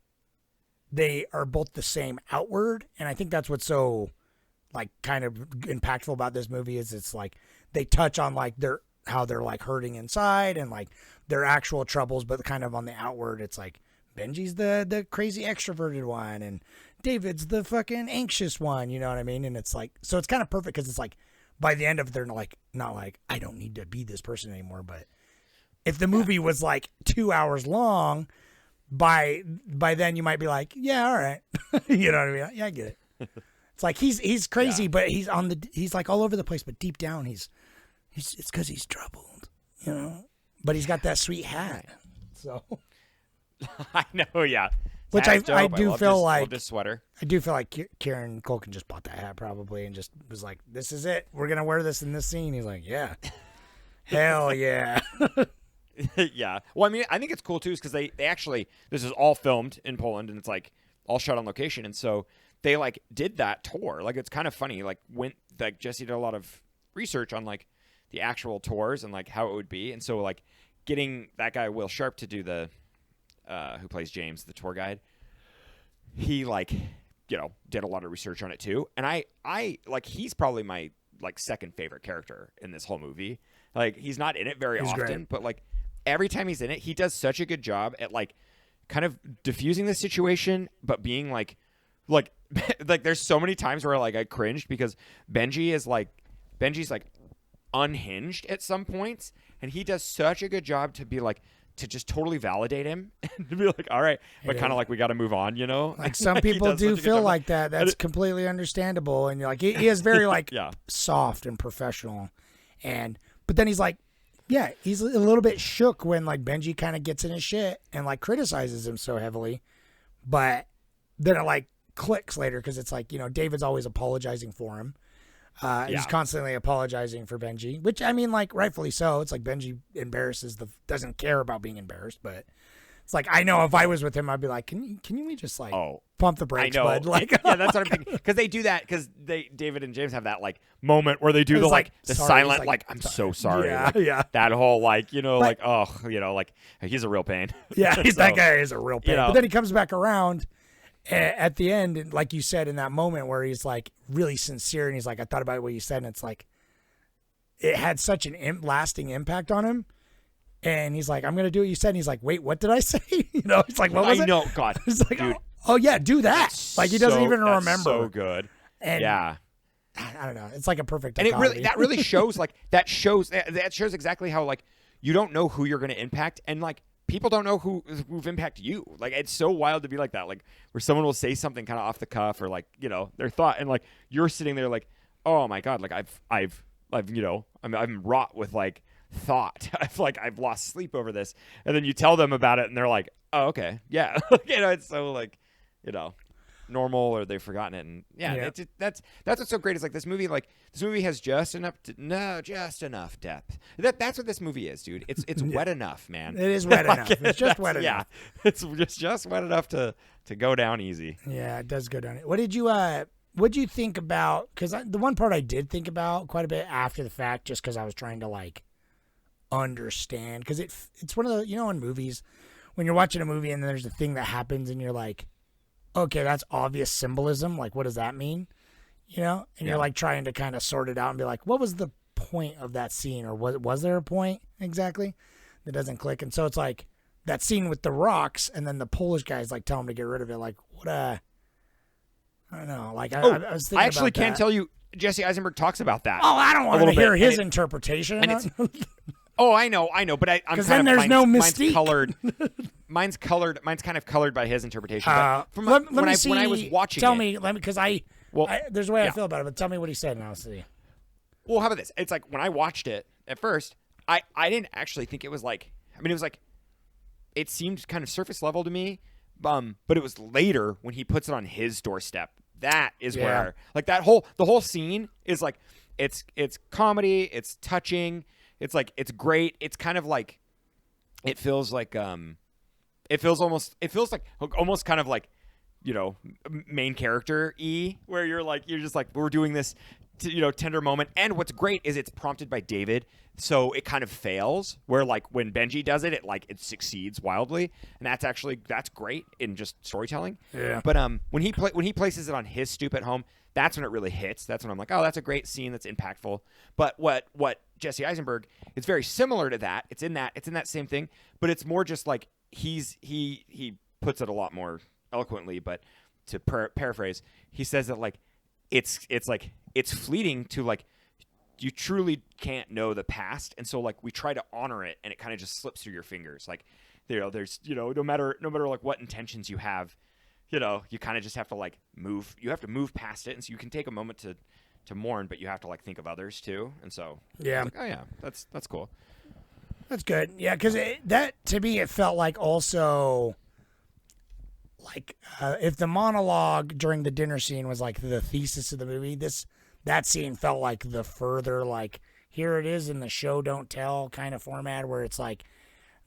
[SPEAKER 8] they are both the same outward, and I think that's what's so like kind of impactful about this movie is it's like they touch on like how they're like hurting inside and like their actual troubles, but kind of on the outward, it's like Benji's the crazy extroverted one and David's the fucking anxious one, you know what I mean? And it's like, so it's kind of perfect because it's like by the end of it, they're like not like I don't need to be this person anymore. But if the movie was like 2 hours long, by then you might be like, yeah, all right, you know what I mean? Yeah, I get it. It's like he's crazy, but he's like all over the place, but deep down it's because he's troubled, But he's got that sweet hat, so.
[SPEAKER 7] I know, yeah.
[SPEAKER 8] Which
[SPEAKER 7] Hat's
[SPEAKER 8] I
[SPEAKER 7] dope.
[SPEAKER 8] do
[SPEAKER 7] love
[SPEAKER 8] feel
[SPEAKER 7] this,
[SPEAKER 8] like
[SPEAKER 7] love this sweater.
[SPEAKER 8] I do feel like Kieran Culkin just bought that hat probably and just was like, "This is it. We're gonna wear this in this scene." He's like, "Yeah, hell yeah."
[SPEAKER 7] Yeah. Well, I mean, I think it's cool too, is because they actually, this is all filmed in Poland and it's like all shot on location, and so they like did that tour. Like it's kind of funny. Like Jesse did a lot of research on like the actual tours and like how it would be, and so like getting that guy Will Sharp to do the who plays James, the tour guide, he like did a lot of research on it too, and I like he's probably my like second favorite character in this whole movie. Like he's not in it very often,
[SPEAKER 8] great.
[SPEAKER 7] but like every time he's in it, he does such a good job at like kind of diffusing the situation, but being like there's so many times where like I cringed because Benji's like unhinged at some points, and he does such a good job to be like to just totally validate him and to be like, all right, but kind of like we got to move on,
[SPEAKER 8] Like some
[SPEAKER 7] He
[SPEAKER 8] people
[SPEAKER 7] does such a
[SPEAKER 8] do
[SPEAKER 7] good
[SPEAKER 8] feel
[SPEAKER 7] job.
[SPEAKER 8] like that. That's completely understandable, and you're like he is very like
[SPEAKER 7] Yeah.
[SPEAKER 8] soft and professional, but then he's like, yeah, he's a little bit shook when like Benji kind of gets in his shit and like criticizes him so heavily, but then it like clicks later because it's like David's always apologizing for him. He's constantly apologizing for Benji, which I mean, like rightfully so. It's like Benji doesn't care about being embarrassed, but It's like, I know if I was with him, I'd be like, can we just like pump the brakes,
[SPEAKER 7] I know.
[SPEAKER 8] bud? Like,
[SPEAKER 7] yeah, that's what I'm thinking. Because they do that. Because David and James have that like moment where they do the like the
[SPEAKER 8] sorry,
[SPEAKER 7] silent
[SPEAKER 8] he's
[SPEAKER 7] like I'm so sorry.
[SPEAKER 8] Yeah,
[SPEAKER 7] like,
[SPEAKER 8] yeah.
[SPEAKER 7] That whole like like like he's a real pain.
[SPEAKER 8] Yeah,
[SPEAKER 7] So,
[SPEAKER 8] that guy is a real pain.
[SPEAKER 7] know.
[SPEAKER 8] But then he comes back around at the end, and like you said, in that moment where he's like really sincere, and he's like, I thought about what you said, and it's like it had such an lasting impact on him. And he's like, I'm going to do what you said. And he's like, wait, what did I say? It's like, what was it?
[SPEAKER 7] I know, God.
[SPEAKER 8] It's like,
[SPEAKER 7] dude,
[SPEAKER 8] oh, yeah, do that. Like, he doesn't even
[SPEAKER 7] that's
[SPEAKER 8] remember.
[SPEAKER 7] so good.
[SPEAKER 8] And
[SPEAKER 7] yeah.
[SPEAKER 8] I don't know. It's like a perfect
[SPEAKER 7] And
[SPEAKER 8] dichotomy.
[SPEAKER 7] that really shows like that shows exactly how like you don't know who you're going to impact, and like people don't know who've impacted you. Like, it's so wild to be like that, like where someone will say something kind of off the cuff or like their thought, and like you're sitting there like, oh my God, like I'm wrought with like thought. I've lost sleep over this, and then you tell them about it, and they're like, oh, okay, yeah. It's so like normal, or they've forgotten it, and that's what's so great is like this movie has just enough depth. That's what this movie is, dude. It's wet enough, man.
[SPEAKER 8] It is wet enough. It's just wet enough.
[SPEAKER 7] Yeah, it's just wet enough to go down easy.
[SPEAKER 8] Yeah, it does go down. What'd you think about, because the one part I did think about quite a bit after the fact, just because I was trying to like understand, because it's one of the, in movies when you're watching a movie and then there's a thing that happens and you're like, okay, that's obvious symbolism, like what does that mean, and you're like trying to kind of sort it out and be like, what was the point of that scene, or was there a point exactly that doesn't click? And so it's like that scene with the rocks, and then the Polish guys like tell him to get rid of it, like what I don't know, like I was thinking
[SPEAKER 7] I actually
[SPEAKER 8] about
[SPEAKER 7] can't
[SPEAKER 8] that.
[SPEAKER 7] tell you, Jesse Eisenberg talks about that.
[SPEAKER 8] Oh, I don't want to
[SPEAKER 7] bit,
[SPEAKER 8] hear his
[SPEAKER 7] and
[SPEAKER 8] interpretation.
[SPEAKER 7] and it's oh, I know, but I'm
[SPEAKER 8] because
[SPEAKER 7] kind
[SPEAKER 8] then
[SPEAKER 7] of
[SPEAKER 8] there's no mystique.
[SPEAKER 7] Mine's kind of colored by his interpretation. But
[SPEAKER 8] let me
[SPEAKER 7] when
[SPEAKER 8] see.
[SPEAKER 7] I was watching
[SPEAKER 8] tell
[SPEAKER 7] it,
[SPEAKER 8] me, because there's a way I feel about it, but tell me what he said and I'll see.
[SPEAKER 7] Well, how about this? It's like when I watched it at first, I didn't actually think it was like. I mean, it was like it seemed kind of surface level to me, but it was later when he puts it on his doorstep. That is where like the whole scene is like it's comedy, it's touching, it's like it's great. It's kind of like it feels like almost kind of like main character-y, where you're just like, we're doing this tender moment. And what's great is it's prompted by David, so it kind of fails, where like when Benji does it it succeeds wildly, and that's great in just storytelling.
[SPEAKER 8] Yeah.
[SPEAKER 7] But when he places it on his stoop at home, that's when it really hits. That's when I'm like, oh, that's a great scene, that's impactful. But what Jesse Eisenberg, it's very similar to that. It's in that same thing, but it's more just like he puts it a lot more eloquently. But to paraphrase, he says that like it's fleeting to like you truly can't know the past, and so like we try to honor it, and it kind of just slips through your fingers. Like there's no matter like what intentions you have, you kind of just have to like move. You have to move past it, and so you can take a moment to mourn, but you have to like think of others too. And so
[SPEAKER 8] yeah,
[SPEAKER 7] like, oh yeah, that's cool.
[SPEAKER 8] That's good. Yeah, because that to me it felt like also like if the monologue during the dinner scene was like the thesis of the movie, that scene felt like the further like here it is in the show don't tell kind of format, where it's like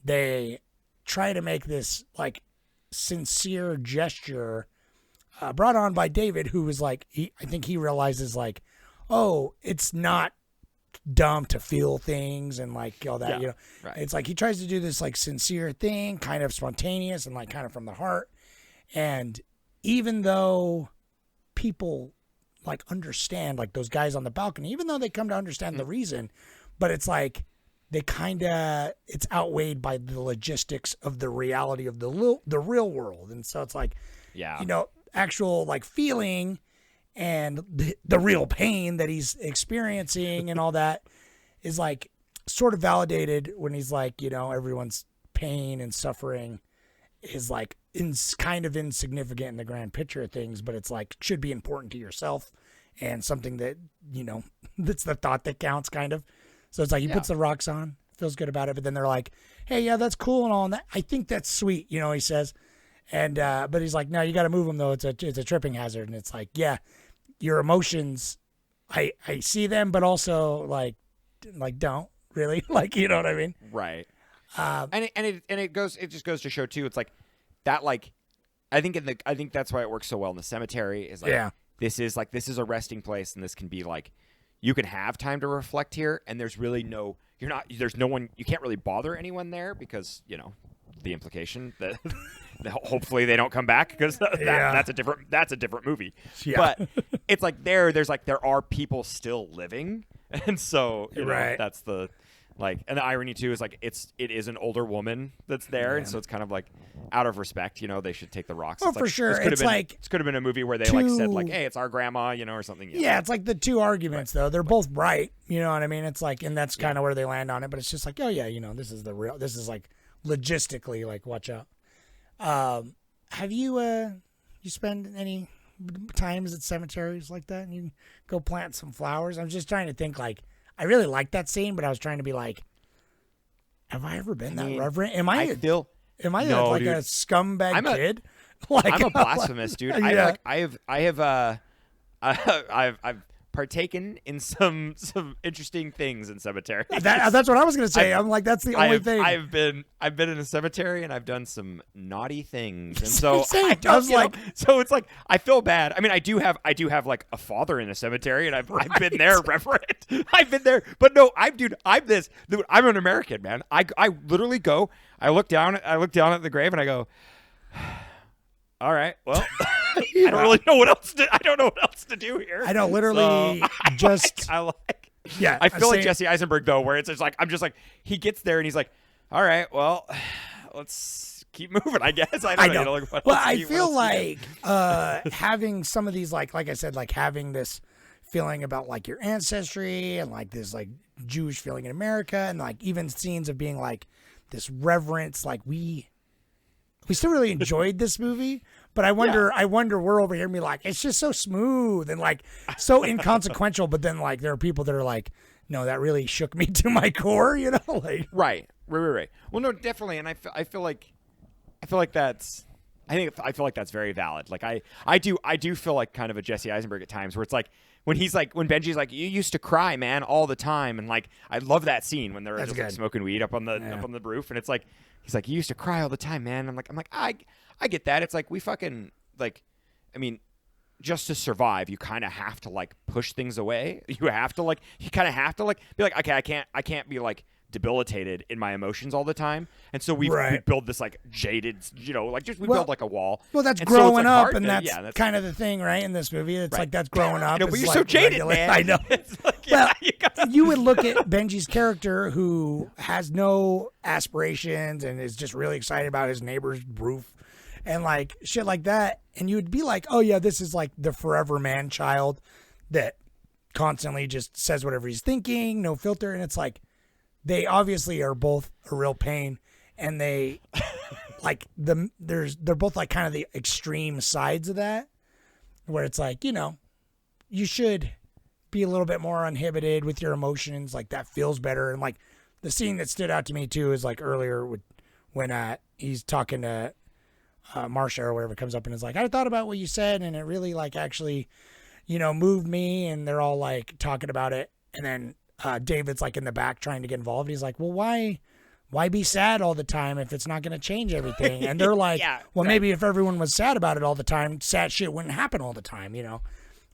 [SPEAKER 8] they try to make this like sincere gesture brought on by David, who was like I think he realizes like, oh, it's not dumb to feel things and like all that,
[SPEAKER 7] right.
[SPEAKER 8] It's like he tries to do this like sincere thing, kind of spontaneous and like kind of from the heart. And even though people like understand, like those guys on the balcony, even though they come to understand the reason, but it's like they kind of, it's outweighed by the logistics of the reality of the real world. And so it's like, actual like feeling and the real pain that he's experiencing and all that is like sort of validated when he's like, everyone's pain and suffering is like kind of insignificant in the grand picture of things, but it's like should be important to yourself and something that, that's the thought that counts kind of. So it's like he puts the rocks on, feels good about it, but then they're like, hey, yeah, that's cool and all, and that, I think that's sweet, he says. And but he's like, no, you got to move them though. It's a tripping hazard. And it's like, yeah, your emotions, I see them, but also like don't really like, you know what I mean?
[SPEAKER 7] Right. And it just goes to show too. It's like that. Like I think that's why it works so well in the cemetery. Is like this is a resting place, and this can be like you can have time to reflect here, and there's really there's no one, you can't really bother anyone there because the implication that hopefully they don't come back because that's a different movie. Yeah. But it's like there are people still living, and so that's the and the irony too is like it is an older woman that's there, and so it's kind of like out of respect, they should take the rocks.
[SPEAKER 8] Oh,
[SPEAKER 7] it's
[SPEAKER 8] for
[SPEAKER 7] like,
[SPEAKER 8] sure.
[SPEAKER 7] This could have been a movie where they said like, hey, it's our grandma, or something.
[SPEAKER 8] Yeah, it's like the two arguments though. They're both right. You know what I mean? It's like, and that's kind of where they land on it. But it's just like, oh yeah, this is this is like logistically, like, watch out. Have you you spend any times at cemeteries like that and you go plant some flowers? I'm just trying to think, like, I really like that scene, but I was trying to be like, have I ever been that reverent? Am I like a scumbag kid? Like,
[SPEAKER 7] I'm a blasphemous dude.
[SPEAKER 8] Yeah.
[SPEAKER 7] I've partaken in some interesting things in cemeteries.
[SPEAKER 8] That's what I was gonna say. I'm like, that's the only thing.
[SPEAKER 7] I've been in a cemetery and I've done some naughty things, and so so it's like I feel bad. I mean, I do have like a father in a cemetery, and I've been there, reverend. I've been there, but no, I'm an American, man. I literally go. I look down at the grave and I go, all right, well. I don't really know what else to do here.
[SPEAKER 8] I know, literally,
[SPEAKER 7] I feel like Jesse Eisenberg though, where it's just like I'm just like he gets there and he's like, all right, well, let's keep moving, I guess. I don't know.
[SPEAKER 8] Well, I feel like having some of these like I said, like having this feeling about like your ancestry and like this like Jewish feeling in America, and like even scenes of being like this reverence, like we still really enjoyed this movie. But I wonder we're over here and be like, it's just so smooth and like so inconsequential. But then like there are people that are like, no, that really shook me to my core, like.
[SPEAKER 7] Right. Well, no, definitely. And I feel like that's very valid. Like I do feel like kind of a Jesse Eisenberg at times where it's like when Benji's like, you used to cry, man, all the time. And like, I love that scene when they're just like, smoking weed up on the roof. And it's like, he's like, you used to cry all the time, man. I'm like, I get that. It's like we fucking like, I mean, just to survive, you kind of have to like push things away. You kind of have to like be like, okay, I can't be like debilitated in my emotions all the time. And so we build this like jaded, build like a wall.
[SPEAKER 8] Well, that's and growing so up, and that's kind of the thing, right? In this movie, it's like that's growing up.
[SPEAKER 7] But you're so jaded, man.
[SPEAKER 8] I know. You would look at Benji's character who has no aspirations and is just really excited about his neighbor's roof. And like shit like that, and you would be like, oh yeah, this is like the forever man child that constantly just says whatever he's thinking, no filter. And it's like they obviously are both a real pain, and they like they're both like kind of the extreme sides of that, where it's like, you should be a little bit more uninhibited with your emotions, like that feels better. And like the scene that stood out to me too is like earlier when he's talking to Marsha or whatever comes up and is like, I thought about what you said and it really like actually, moved me, and they're all like talking about it, and then David's like in the back trying to get involved. He's like, well, why be sad all the time if it's not going to change everything? And they're like, maybe if everyone was sad about it all the time, sad shit wouldn't happen all the time,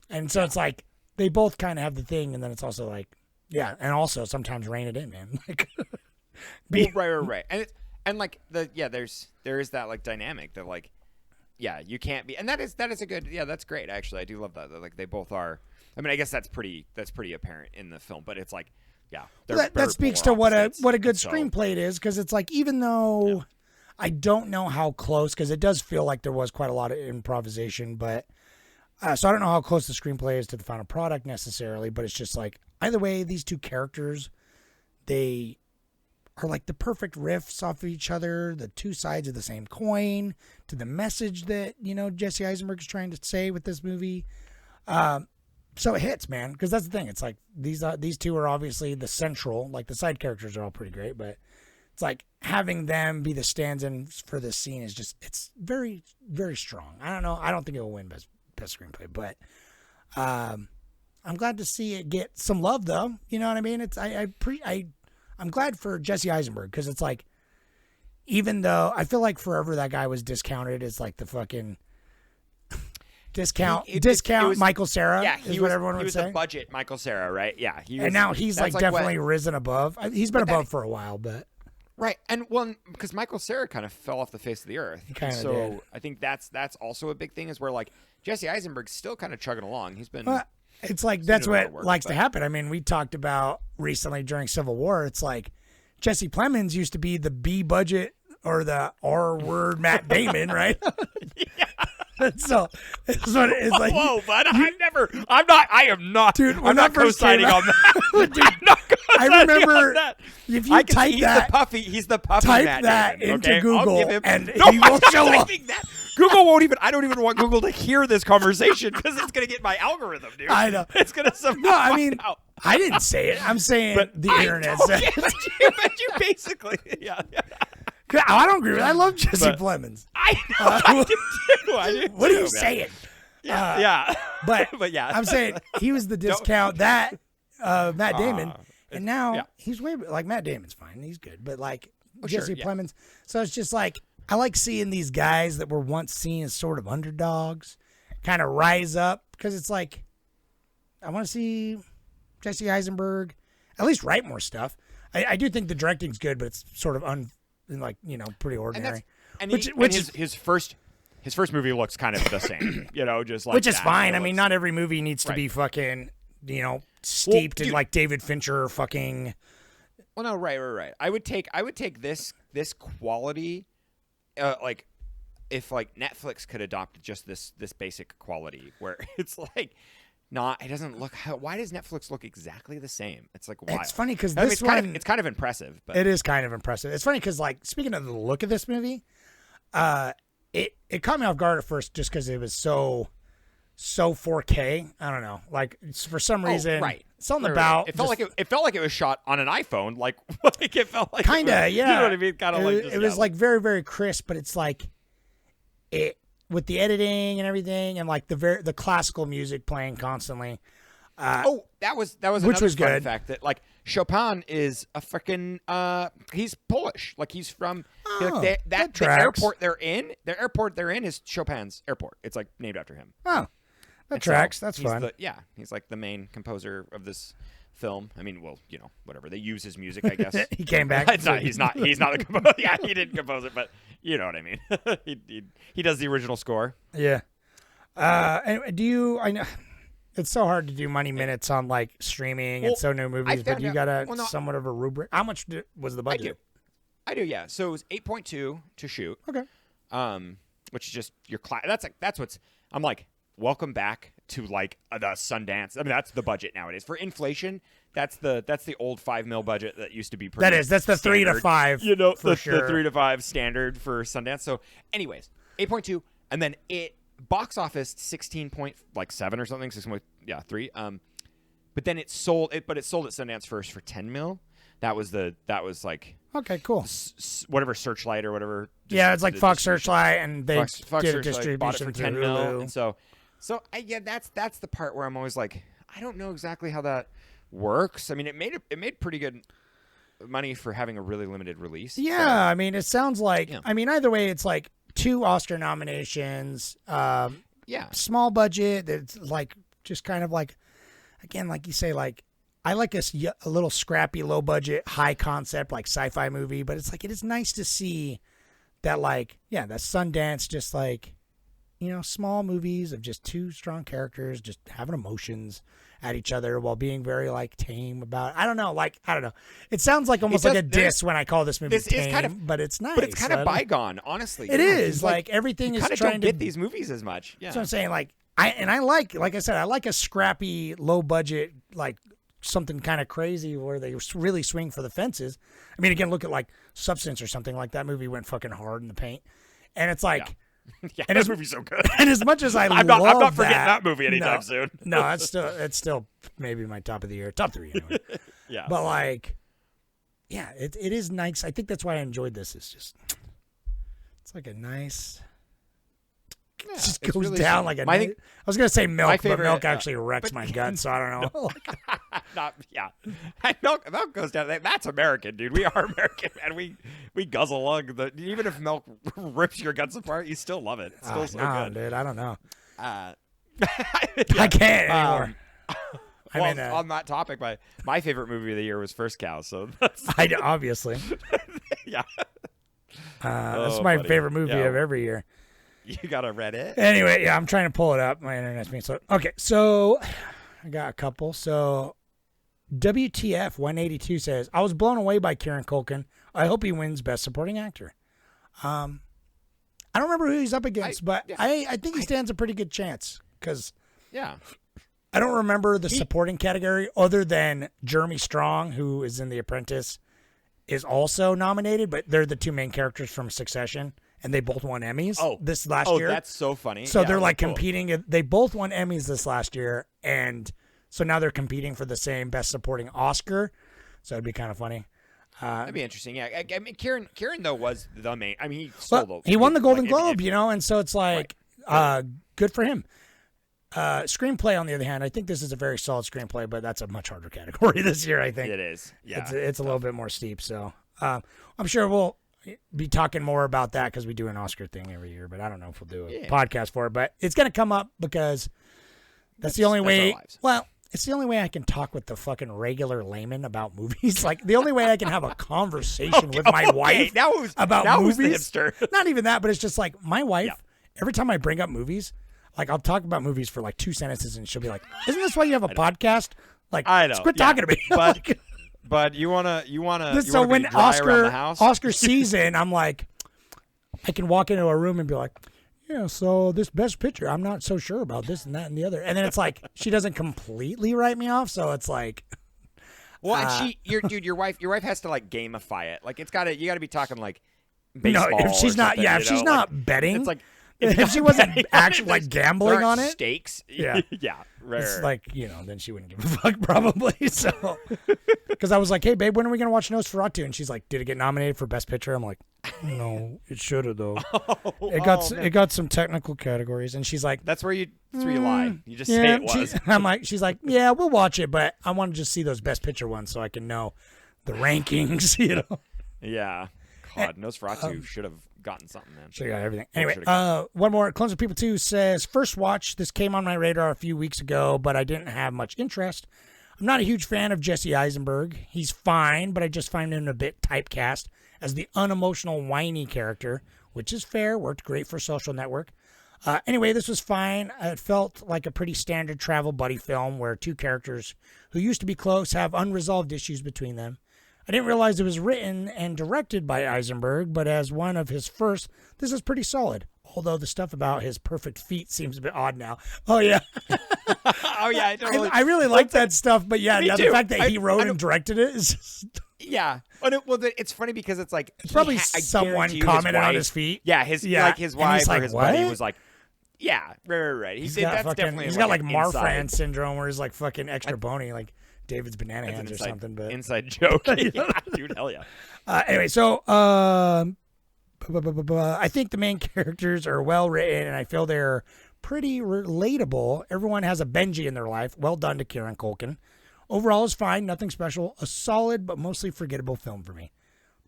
[SPEAKER 8] And so it's like they both kind of have the thing, and then it's also like, and also sometimes rein it in, man. Like,
[SPEAKER 7] right. And like there is that like dynamic that like, you can't be, and that is a good, that's great actually. I do love that like they both are. I mean, I guess that's pretty apparent in the film, but it's like,
[SPEAKER 8] that speaks to what a good screenplay it is, because it's like, even though I don't know how close, because it does feel like there was quite a lot of improvisation, but so I don't know how close the screenplay is to the final product necessarily, but it's just like either way, these two characters, they are like the perfect riffs off of each other, the two sides of the same coin to the message that, Jesse Eisenberg is trying to say with this movie. So it hits, man, because that's the thing. It's like these two are obviously the central, like the side characters are all pretty great, but it's like having them be the stand-ins for this scene is just, it's very, very strong. I don't know. I don't think it will win best screenplay, but I'm glad to see it get some love though. You know what I mean? It's I'm glad for Jesse Eisenberg, because it's like even though I feel like forever that guy was discounted as like the fucking discount
[SPEAKER 7] It was-
[SPEAKER 8] Michael Cera.
[SPEAKER 7] Yeah,
[SPEAKER 8] is what everyone
[SPEAKER 7] he
[SPEAKER 8] would
[SPEAKER 7] was
[SPEAKER 8] say.
[SPEAKER 7] the budget Michael Cera, right? Yeah,
[SPEAKER 8] And now he's like definitely risen above. He's been above for a while, but
[SPEAKER 7] right. And well, because Michael Cera kind of fell off the face of the earth.
[SPEAKER 8] He kinda
[SPEAKER 7] so
[SPEAKER 8] did.
[SPEAKER 7] I think that's also a big thing is where like Jesse Eisenberg's still kind of chugging along. He's been.
[SPEAKER 8] well, it's like that's
[SPEAKER 7] doing a lot
[SPEAKER 8] what
[SPEAKER 7] of work,
[SPEAKER 8] likes to
[SPEAKER 7] but-
[SPEAKER 8] happen. I mean, we talked about recently during Civil War. It's like Jesse Plemons used to be the B budget or the R word Matt Damon, right? So it's what it's like.
[SPEAKER 7] Whoa, bud! I am not.
[SPEAKER 8] Dude,
[SPEAKER 7] I'm
[SPEAKER 8] when
[SPEAKER 7] not
[SPEAKER 8] that first
[SPEAKER 7] co-signing
[SPEAKER 8] came
[SPEAKER 7] on that.
[SPEAKER 8] Dude,
[SPEAKER 7] I'm not
[SPEAKER 8] I
[SPEAKER 7] co-signing
[SPEAKER 8] remember
[SPEAKER 7] on that.
[SPEAKER 8] if you
[SPEAKER 7] I can
[SPEAKER 8] type
[SPEAKER 7] see
[SPEAKER 8] that,
[SPEAKER 7] he's the puffy
[SPEAKER 8] type
[SPEAKER 7] Matt
[SPEAKER 8] that
[SPEAKER 7] Damon,
[SPEAKER 8] into
[SPEAKER 7] okay? I'll
[SPEAKER 8] Google
[SPEAKER 7] give him,
[SPEAKER 8] and
[SPEAKER 7] no,
[SPEAKER 8] he
[SPEAKER 7] I'm
[SPEAKER 8] will
[SPEAKER 7] not
[SPEAKER 8] show up.
[SPEAKER 7] typing that. Google won't even. I don't even want Google to hear this conversation because it's gonna get my algorithm, dude.
[SPEAKER 8] I know.
[SPEAKER 7] It's gonna somehow.
[SPEAKER 8] No, I
[SPEAKER 7] find
[SPEAKER 8] mean,
[SPEAKER 7] out.
[SPEAKER 8] I didn't say it. I'm saying the internet
[SPEAKER 7] know,
[SPEAKER 8] said
[SPEAKER 7] yeah,
[SPEAKER 8] it.
[SPEAKER 7] but you basically, yeah.
[SPEAKER 8] I don't agree with it. I love Jesse
[SPEAKER 7] But-
[SPEAKER 8] Plemons.
[SPEAKER 7] I know. I do too. I do
[SPEAKER 8] What are
[SPEAKER 7] too,
[SPEAKER 8] you
[SPEAKER 7] man.
[SPEAKER 8] saying?
[SPEAKER 7] Yeah.
[SPEAKER 8] But
[SPEAKER 7] yeah.
[SPEAKER 8] I'm saying he was the discount that Matt Damon, and now
[SPEAKER 7] yeah.
[SPEAKER 8] he's way like Matt Damon's fine. He's good, but like
[SPEAKER 7] sure,
[SPEAKER 8] Jesse
[SPEAKER 7] yeah.
[SPEAKER 8] Plemons. So it's just like I like seeing these guys that were once seen as sort of underdogs kind of rise up because it's like I want to see Jesse Eisenberg at least write more stuff. I do think the directing's good, but it's sort of pretty ordinary.
[SPEAKER 7] His first movie looks kind of the same, just like
[SPEAKER 8] Which is
[SPEAKER 7] that.
[SPEAKER 8] fine.
[SPEAKER 7] It
[SPEAKER 8] I mean,
[SPEAKER 7] looks-
[SPEAKER 8] not every movie needs to
[SPEAKER 7] Right.
[SPEAKER 8] be fucking, steeped in
[SPEAKER 7] dude.
[SPEAKER 8] like David Fincher fucking.
[SPEAKER 7] Well, no, right. I would take this quality, like if like Netflix could adopt just this basic quality where it's like not. It doesn't look. Why does Netflix look exactly the same? It's like wild.
[SPEAKER 8] It's funny because
[SPEAKER 7] I mean,
[SPEAKER 8] this
[SPEAKER 7] it's kind of impressive, but
[SPEAKER 8] it is kind of impressive. It's funny because like speaking of the look of this movie, it caught me off guard at first just because it was so 4K. I don't know, like for some reason,
[SPEAKER 7] right.
[SPEAKER 8] Something
[SPEAKER 7] Right.
[SPEAKER 8] about
[SPEAKER 7] It felt
[SPEAKER 8] just-
[SPEAKER 7] like it felt like it was shot on an iPhone. Like it felt like
[SPEAKER 8] kind
[SPEAKER 7] it
[SPEAKER 8] of
[SPEAKER 7] was-
[SPEAKER 8] yeah.
[SPEAKER 7] You know what I mean? Kind of like
[SPEAKER 8] it was like very very crisp, but it's like it with the editing and everything, and like the classical music playing constantly.
[SPEAKER 7] that was
[SPEAKER 8] which
[SPEAKER 7] another
[SPEAKER 8] was
[SPEAKER 7] fun
[SPEAKER 8] good.
[SPEAKER 7] fact that like Chopin is a freaking he's Polish. Like he's from like,
[SPEAKER 8] that
[SPEAKER 7] the
[SPEAKER 8] tracks.
[SPEAKER 7] airport they're in. The airport they're in is Chopin's airport. It's like named after him.
[SPEAKER 8] Oh, that
[SPEAKER 7] And so
[SPEAKER 8] tracks. That's
[SPEAKER 7] he's
[SPEAKER 8] fun.
[SPEAKER 7] he's like the main composer of this film. I mean, well, whatever. They use his music, I guess.
[SPEAKER 8] He came back.
[SPEAKER 7] He's not the composer. Yeah, he didn't compose it, but you know what I mean. he does the original score.
[SPEAKER 8] Yeah. And I know it's so hard to do money minutes on like streaming and
[SPEAKER 7] Well,
[SPEAKER 8] so no movies, but
[SPEAKER 7] found
[SPEAKER 8] you
[SPEAKER 7] out-
[SPEAKER 8] got a
[SPEAKER 7] well, no,
[SPEAKER 8] somewhat of a rubric. How much was the budget?
[SPEAKER 7] I do, yeah. So it was 8.2 to shoot.
[SPEAKER 8] Okay.
[SPEAKER 7] Which is just your class. That's what's. I'm like, welcome back to like the Sundance. I mean, that's the budget nowadays for inflation. That's the old $5 million budget that used to be.
[SPEAKER 8] That's the 3 to
[SPEAKER 7] standard.
[SPEAKER 8] 5.
[SPEAKER 7] For
[SPEAKER 8] for sure.
[SPEAKER 7] the 3 to 5 standard for Sundance. So, anyways, 8.2, and then it box office 16.7 or something. 3. But then it sold at Sundance first for $10 million. That was like
[SPEAKER 8] Okay, cool.
[SPEAKER 7] whatever Searchlight or whatever.
[SPEAKER 8] Yeah, it's like
[SPEAKER 7] the
[SPEAKER 8] Fox
[SPEAKER 7] distribution.
[SPEAKER 8] Searchlight, and they
[SPEAKER 7] Fox
[SPEAKER 8] did a
[SPEAKER 7] Searchlight bought it
[SPEAKER 8] distribution
[SPEAKER 7] for
[SPEAKER 8] through
[SPEAKER 7] 10 mil,
[SPEAKER 8] Hulu.
[SPEAKER 7] and so that's the part where I'm always like, I don't know exactly how that works. I mean, it made pretty good money for having a really limited release.
[SPEAKER 8] Yeah, I mean, it sounds like.
[SPEAKER 7] Yeah.
[SPEAKER 8] I mean, either way, it's like 2 Oscar nominations.
[SPEAKER 7] Yeah,
[SPEAKER 8] Small budget. It's like just kind of like, again, like you say, like I like a little scrappy, low budget, high concept like sci-fi movie, but it's like it is nice to see that that Sundance just like small movies of just 2 strong characters just having emotions at each other while being very like tame about. I don't know. It sounds like almost like a diss when I call this movie
[SPEAKER 7] this is
[SPEAKER 8] tame,
[SPEAKER 7] kind of-
[SPEAKER 8] but it's nice.
[SPEAKER 7] but it's kind of bygone, honestly.
[SPEAKER 8] It
[SPEAKER 7] Yeah,
[SPEAKER 8] is
[SPEAKER 7] it's
[SPEAKER 8] like everything
[SPEAKER 7] you
[SPEAKER 8] is
[SPEAKER 7] kind of
[SPEAKER 8] trying
[SPEAKER 7] don't
[SPEAKER 8] to
[SPEAKER 7] get these movies as much. Yeah,
[SPEAKER 8] That's what I'm saying. Like I like I said, I like a scrappy, low budget, like something kind of crazy where they really swing for the fences. I mean, again, look at like Substance or something like that movie went fucking hard in the paint, and it's like,
[SPEAKER 7] yeah,
[SPEAKER 8] and
[SPEAKER 7] that movie's so good.
[SPEAKER 8] and as much as
[SPEAKER 7] I'm not forgetting that movie anytime soon.
[SPEAKER 8] No, it's still maybe my top of the year, top 3 anyway.
[SPEAKER 7] Yeah,
[SPEAKER 8] But like, yeah, it is nice. I think that's why I enjoyed this. It's like a nice just
[SPEAKER 7] it's
[SPEAKER 8] goes
[SPEAKER 7] really
[SPEAKER 8] down
[SPEAKER 7] sweet.
[SPEAKER 8] like a.
[SPEAKER 7] I
[SPEAKER 8] I
[SPEAKER 7] think
[SPEAKER 8] was gonna say milk, but
[SPEAKER 7] favorite,
[SPEAKER 8] milk actually wrecks my gut, so I don't know.
[SPEAKER 7] Not yeah. Milk goes down. That's American, dude. We are American, man. We guzzle along. Even if milk rips your guts apart, you still love it. It's still so
[SPEAKER 8] no,
[SPEAKER 7] good.
[SPEAKER 8] dude, I don't know.
[SPEAKER 7] Yeah.
[SPEAKER 8] I can't anymore.
[SPEAKER 7] Well, on that topic, my favorite movie of the year was First Cow. So that's
[SPEAKER 8] Obviously,
[SPEAKER 7] yeah.
[SPEAKER 8] that's my
[SPEAKER 7] buddy.
[SPEAKER 8] favorite movie
[SPEAKER 7] Yeah.
[SPEAKER 8] of every year.
[SPEAKER 7] You gotta read it.
[SPEAKER 8] Anyway, yeah, I'm trying to pull it up. My internet's being slow. Okay, so I got a couple. So WTF 182 says, I was blown away by Kieran Culkin. I hope he wins Best Supporting Actor. I don't remember who he's up against, but I think he stands a pretty good chance because
[SPEAKER 7] Yeah.
[SPEAKER 8] I don't remember the supporting category other than Jeremy Strong, who is in The Apprentice, is also nominated, but they're the two main characters from Succession, and they both won Emmys this last year.
[SPEAKER 7] Oh, that's so funny.
[SPEAKER 8] So
[SPEAKER 7] Yeah,
[SPEAKER 8] they're like
[SPEAKER 7] cool.
[SPEAKER 8] competing. They both won Emmys this last year, and so now they're competing for the same Best Supporting Oscar. So it'd be kind of funny.
[SPEAKER 7] That'd be interesting. Yeah, I mean, Kieran though was the main. I mean, he stole
[SPEAKER 8] Well, he won the Golden Globe,
[SPEAKER 7] if-
[SPEAKER 8] and so it's like good for him. Screenplay, on the other hand, I think this is a very solid screenplay, but that's a much harder category this year. I think
[SPEAKER 7] It is. Yeah,
[SPEAKER 8] it's a little bit more steep. So I'm sure we'll be talking more about that because we do an Oscar thing every year, but I don't know if we'll do a podcast for it. But it's going to come up because that's the only way.
[SPEAKER 7] our lives.
[SPEAKER 8] Well, it's the only way I can talk with the fucking regular layman about movies. Like the only way I can have a conversation with my wife about
[SPEAKER 7] who's the
[SPEAKER 8] movies.
[SPEAKER 7] hipster?
[SPEAKER 8] Not even that, but it's just like my wife. Every time I bring up movies, like I'll talk about movies for like 2 sentences, and she'll be like, "Isn't this why you have a podcast?" Like,
[SPEAKER 7] I know.
[SPEAKER 8] quit talking to me.
[SPEAKER 7] But but you wanna
[SPEAKER 8] So when
[SPEAKER 7] dry around the house?
[SPEAKER 8] Oscar season, I'm like, I can walk into a room and be like, yeah, so this Best Picture, I'm not so sure about this and that and the other. And then it's like she doesn't completely write me off, so it's like,
[SPEAKER 7] Well, and your wife has to like gamify it. Like you gotta be talking like baseball.
[SPEAKER 8] no, if she's
[SPEAKER 7] or
[SPEAKER 8] not,
[SPEAKER 7] something,
[SPEAKER 8] yeah,
[SPEAKER 7] you
[SPEAKER 8] if she's
[SPEAKER 7] know?
[SPEAKER 8] not
[SPEAKER 7] Like,
[SPEAKER 8] betting,
[SPEAKER 7] it's like
[SPEAKER 8] if she wasn't actually like
[SPEAKER 7] there
[SPEAKER 8] gambling
[SPEAKER 7] aren't
[SPEAKER 8] on it,
[SPEAKER 7] stakes.
[SPEAKER 8] Yeah.
[SPEAKER 7] yeah, right.
[SPEAKER 8] it's like, then she wouldn't give a fuck probably. So, because I was like, hey, babe, when are we going to watch Nosferatu? And she's like, did it get nominated for Best Picture? I'm like, no, it should have, though. It got some technical categories. And she's like,
[SPEAKER 7] That's where you lie. You just
[SPEAKER 8] yeah,
[SPEAKER 7] say it was.
[SPEAKER 8] I'm like, she's like, yeah, we'll watch it, but I want to just see those Best Picture ones so I can know the rankings,
[SPEAKER 7] Yeah. God, Nosferatu should have gotten something then.
[SPEAKER 8] Should have got everything. Anyway,
[SPEAKER 7] should've
[SPEAKER 8] one more. Clones of People 2 says, first watch. This came on my radar a few weeks ago, but I didn't have much interest. I'm not a huge fan of Jesse Eisenberg. He's fine, but I just find him a bit typecast as the unemotional, whiny character, which is fair. Worked great for Social Network. Anyway, this was fine. It felt like a pretty standard travel buddy film where two characters who used to be close have unresolved issues between them. I didn't realize it was written and directed by Eisenberg, but as one of his first, this is pretty solid. Although the stuff about his perfect feet seems a bit odd now. Oh, yeah.
[SPEAKER 7] Oh yeah,
[SPEAKER 8] I really like that stuff, but yeah,
[SPEAKER 7] Me
[SPEAKER 8] now the
[SPEAKER 7] too.
[SPEAKER 8] fact that he wrote
[SPEAKER 7] I
[SPEAKER 8] and directed it is just...
[SPEAKER 7] Yeah, it's funny because it's like
[SPEAKER 8] probably
[SPEAKER 7] I
[SPEAKER 8] someone
[SPEAKER 7] guarantee you
[SPEAKER 8] commented on
[SPEAKER 7] wife-
[SPEAKER 8] his feet.
[SPEAKER 7] Yeah, his
[SPEAKER 8] Yeah,
[SPEAKER 7] like his
[SPEAKER 8] and he's
[SPEAKER 7] wife or
[SPEAKER 8] like,
[SPEAKER 7] his buddy
[SPEAKER 8] "What?"
[SPEAKER 7] was like, yeah, right.
[SPEAKER 8] He's
[SPEAKER 7] That's
[SPEAKER 8] got fucking,
[SPEAKER 7] definitely
[SPEAKER 8] he's got like
[SPEAKER 7] an
[SPEAKER 8] Marfan
[SPEAKER 7] inside-
[SPEAKER 8] syndrome where he's like fucking extra bony, like David's banana
[SPEAKER 7] that's an
[SPEAKER 8] hands or
[SPEAKER 7] inside-
[SPEAKER 8] something. But
[SPEAKER 7] inside joke, yeah, dude, hell yeah.
[SPEAKER 8] Anyway, so I think the main characters are well written, and I feel they're pretty relatable. Everyone has a Benji in their life. Well done to Kieran Culkin. Overall, is fine, nothing special. A solid but mostly forgettable film for me.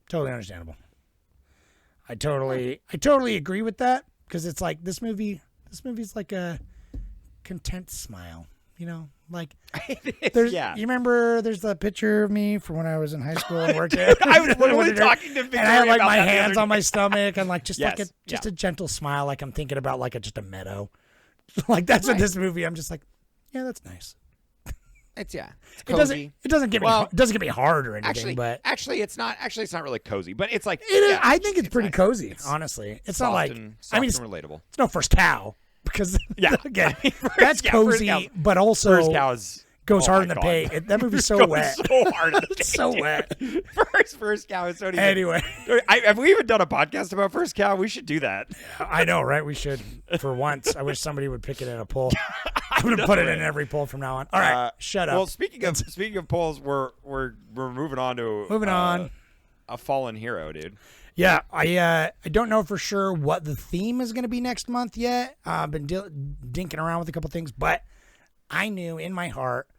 [SPEAKER 8] Totally understandable. I totally agree with that because it's like this movie's like a content smile. Like there's.
[SPEAKER 7] Yeah.
[SPEAKER 8] You remember there's the picture of me from when I was in high school and worked at.
[SPEAKER 7] I was literally talking to Victoria
[SPEAKER 8] and I had like
[SPEAKER 7] about
[SPEAKER 8] my
[SPEAKER 7] that the
[SPEAKER 8] hands
[SPEAKER 7] other
[SPEAKER 8] on my
[SPEAKER 7] day.
[SPEAKER 8] stomach and like just like
[SPEAKER 7] Yes,
[SPEAKER 8] a gentle smile, like I'm thinking about like just a meadow. Like that's what this movie. I'm just like, yeah, that's nice.
[SPEAKER 7] It's
[SPEAKER 8] It
[SPEAKER 7] cozy.
[SPEAKER 8] doesn't get me.
[SPEAKER 7] Well,
[SPEAKER 8] It doesn't get me hard or anything.
[SPEAKER 7] Actually, it's not really cozy, but it's like
[SPEAKER 8] it is.
[SPEAKER 7] yeah,
[SPEAKER 8] I think it's pretty
[SPEAKER 7] nice.
[SPEAKER 8] cozy.
[SPEAKER 7] It's
[SPEAKER 8] honestly, it's
[SPEAKER 7] soft
[SPEAKER 8] not like
[SPEAKER 7] and,
[SPEAKER 8] I mean,
[SPEAKER 7] soft
[SPEAKER 8] it's
[SPEAKER 7] and relatable.
[SPEAKER 8] no First Cow because
[SPEAKER 7] Yeah.
[SPEAKER 8] again,
[SPEAKER 7] I mean, First
[SPEAKER 8] that's
[SPEAKER 7] Cow- First
[SPEAKER 8] cozy,
[SPEAKER 7] Cow's-
[SPEAKER 8] but also
[SPEAKER 7] First Cow is
[SPEAKER 8] goes
[SPEAKER 7] oh
[SPEAKER 8] hard
[SPEAKER 7] my
[SPEAKER 8] in the
[SPEAKER 7] God.
[SPEAKER 8] paint. That movie's so
[SPEAKER 7] Goes
[SPEAKER 8] wet.
[SPEAKER 7] so hard in the
[SPEAKER 8] It's
[SPEAKER 7] paint,
[SPEAKER 8] so
[SPEAKER 7] dude.
[SPEAKER 8] wet.
[SPEAKER 7] First Cow is so even.
[SPEAKER 8] Anyway.
[SPEAKER 7] Have we even done a podcast about First Cow? We should do that.
[SPEAKER 8] I know, right? We should for once. I wish somebody would pick it in a poll. I'm gonna put it in every poll from now on. All right, shut up.
[SPEAKER 7] Well, speaking of polls, we're moving on to
[SPEAKER 8] Moving on.
[SPEAKER 7] a fallen hero, dude.
[SPEAKER 8] Yeah, I don't know for sure what the theme is going to be next month yet. I've been dinking around with a couple things, but I knew in my heart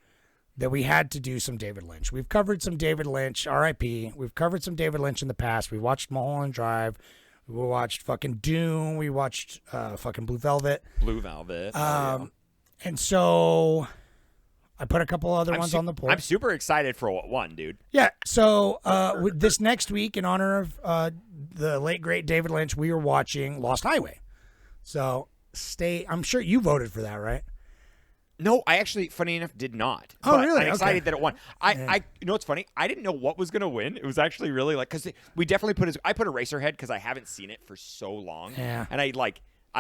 [SPEAKER 8] that we had to do some David Lynch. We've covered some David Lynch, R.I.P. We've covered some David Lynch in the past. We watched Mulholland Drive. We watched fucking Dune. We watched fucking Blue Velvet.
[SPEAKER 7] Blue Velvet.
[SPEAKER 8] And so I put a couple other ones on the board.
[SPEAKER 7] I'm super excited for what won, dude.
[SPEAKER 8] Yeah. So this next week, in honor of the late great David Lynch, we are watching Lost Highway. So I'm sure you voted for that, right?
[SPEAKER 7] No, I actually, funny enough, did not.
[SPEAKER 8] Oh,
[SPEAKER 7] But
[SPEAKER 8] really?
[SPEAKER 7] I'm excited
[SPEAKER 8] Okay.
[SPEAKER 7] that it won. You know what's funny? I didn't know what was going to win. It was actually really like, because we definitely I put Eraserhead because I haven't seen it for so long.
[SPEAKER 8] Yeah.
[SPEAKER 7] And I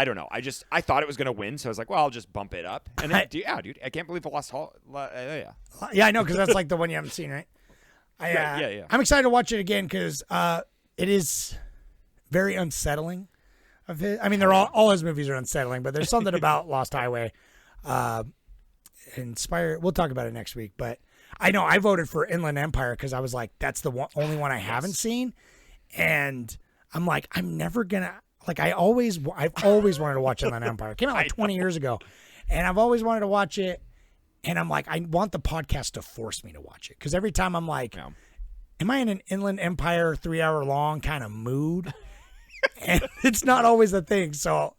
[SPEAKER 7] don't know. I thought it was going to win, so I was like, well, I'll just bump it up. And dude, I can't believe I lost yeah.
[SPEAKER 8] Yeah, I know, because that's like the one you haven't seen, right?
[SPEAKER 7] Yeah.
[SPEAKER 8] I'm excited to watch it again because it is very unsettling. I mean, they're all his movies are unsettling, but there's something about Lost Highway. We'll talk about it next week, but I know I voted for Inland Empire because I was like, that's the only one I haven't seen, and I'm like, I'm never gonna I've always wanted to watch Inland Empire. It came out like 20 years ago, and I've always wanted to watch it, and I'm like, I want the podcast to force me to watch it because every time I'm like, am I in an Inland Empire 3-hour long kind of mood? And it's not always a thing, so.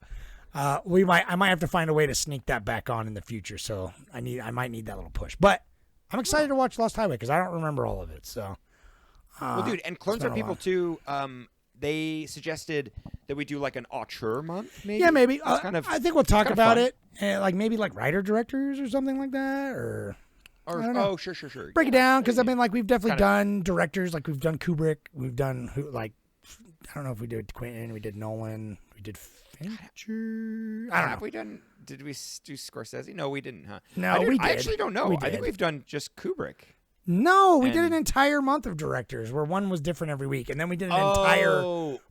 [SPEAKER 8] I might have to find a way to sneak that back on in the future. So I might need that little push. But I'm excited to watch Lost Highway because I don't remember all of it. So,
[SPEAKER 7] well, dude, and Clones Are People too. They suggested that we do like an auteur month, maybe.
[SPEAKER 8] Yeah, maybe.
[SPEAKER 7] I
[SPEAKER 8] think we'll talk about it, and maybe like writer directors or something like that, or I don't know.
[SPEAKER 7] Sure.
[SPEAKER 8] Break it down because I mean, like we've definitely done directors, like we've done Kubrick, we've done I don't know if we did Quentin, we did Nolan, we did Fincher. I don't know.
[SPEAKER 7] Have we done? Did we do Scorsese? No, we didn't, huh?
[SPEAKER 8] No, we did.
[SPEAKER 7] I actually don't know.
[SPEAKER 8] We
[SPEAKER 7] I think
[SPEAKER 8] did.
[SPEAKER 7] we've done just Kubrick.
[SPEAKER 8] No, we did an entire month of directors where one was different every week, and then we did an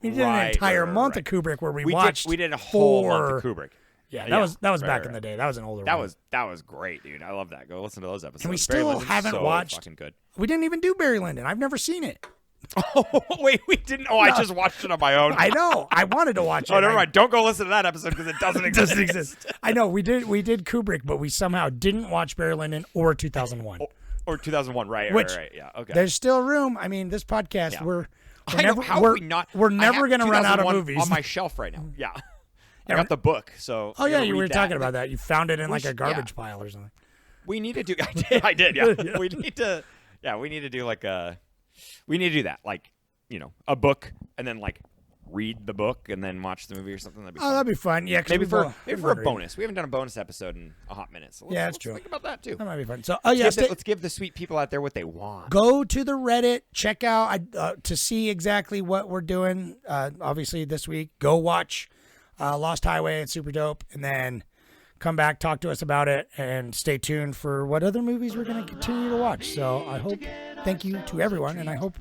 [SPEAKER 8] entire month of Kubrick where we watched.
[SPEAKER 7] We did a whole month of Kubrick.
[SPEAKER 8] Yeah, that was back in the day. That was an older one.
[SPEAKER 7] That was great, dude. I love that. Go listen to those episodes.
[SPEAKER 8] And we
[SPEAKER 7] Barry
[SPEAKER 8] still
[SPEAKER 7] Lyndon's
[SPEAKER 8] haven't
[SPEAKER 7] so
[SPEAKER 8] watched.
[SPEAKER 7] Fucking good.
[SPEAKER 8] We didn't even do Barry Lyndon. I've never seen it.
[SPEAKER 7] Oh wait, we didn't. Oh, no. I just watched it on my own.
[SPEAKER 8] I know. I wanted to watch it.
[SPEAKER 7] Oh, never mind. Don't go listen to that episode because it doesn't exist.
[SPEAKER 8] I know. We did Kubrick, but we somehow didn't watch Barry Lyndon or 2001.
[SPEAKER 7] Or 2001, right? Right. Yeah. Okay.
[SPEAKER 8] There's still room. I mean, this podcast, we're never going to run out of movies.
[SPEAKER 7] On my shelf right now. Yeah. I got the book, so.
[SPEAKER 8] Oh yeah, you were talking about that. You found it in like a garbage pile or something.
[SPEAKER 7] We need to do. I did. Yeah. We need to. Yeah, we need to do like a. We need to do that, like, a book, and then like read the book, and then watch the movie or something. That'd be fun.
[SPEAKER 8] That'd be fun. Yeah,
[SPEAKER 7] maybe for a bonus. We haven't done a bonus episode in a hot minute, so
[SPEAKER 8] that's true.
[SPEAKER 7] Think about that too.
[SPEAKER 8] That might be fun. So,
[SPEAKER 7] let's give the sweet people out there what they want.
[SPEAKER 8] Go to the Reddit, check out to see exactly what we're doing. Obviously, this week, go watch Lost Highway. It's super dope, and then come back, talk to us about it, and stay tuned for what other movies we're going to continue to watch. So I hope, thank you to everyone, and I hope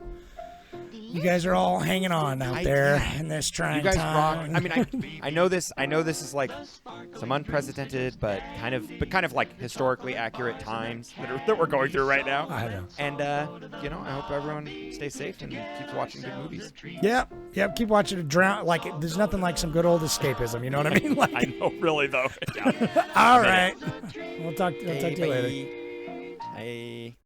[SPEAKER 8] you guys are all hanging on out there in this trying time.
[SPEAKER 7] You guys rock. I mean, I know this is like some unprecedented, but kind of like historically accurate times that we're going through right now.
[SPEAKER 8] I know.
[SPEAKER 7] And I hope everyone stays safe and keeps watching good movies.
[SPEAKER 8] Yep. Keep watching it. Drown. Like there's nothing like some good old escapism. You know what I mean? Like,
[SPEAKER 7] I know, really though.
[SPEAKER 8] All right. We'll talk to you later.
[SPEAKER 7] Bye.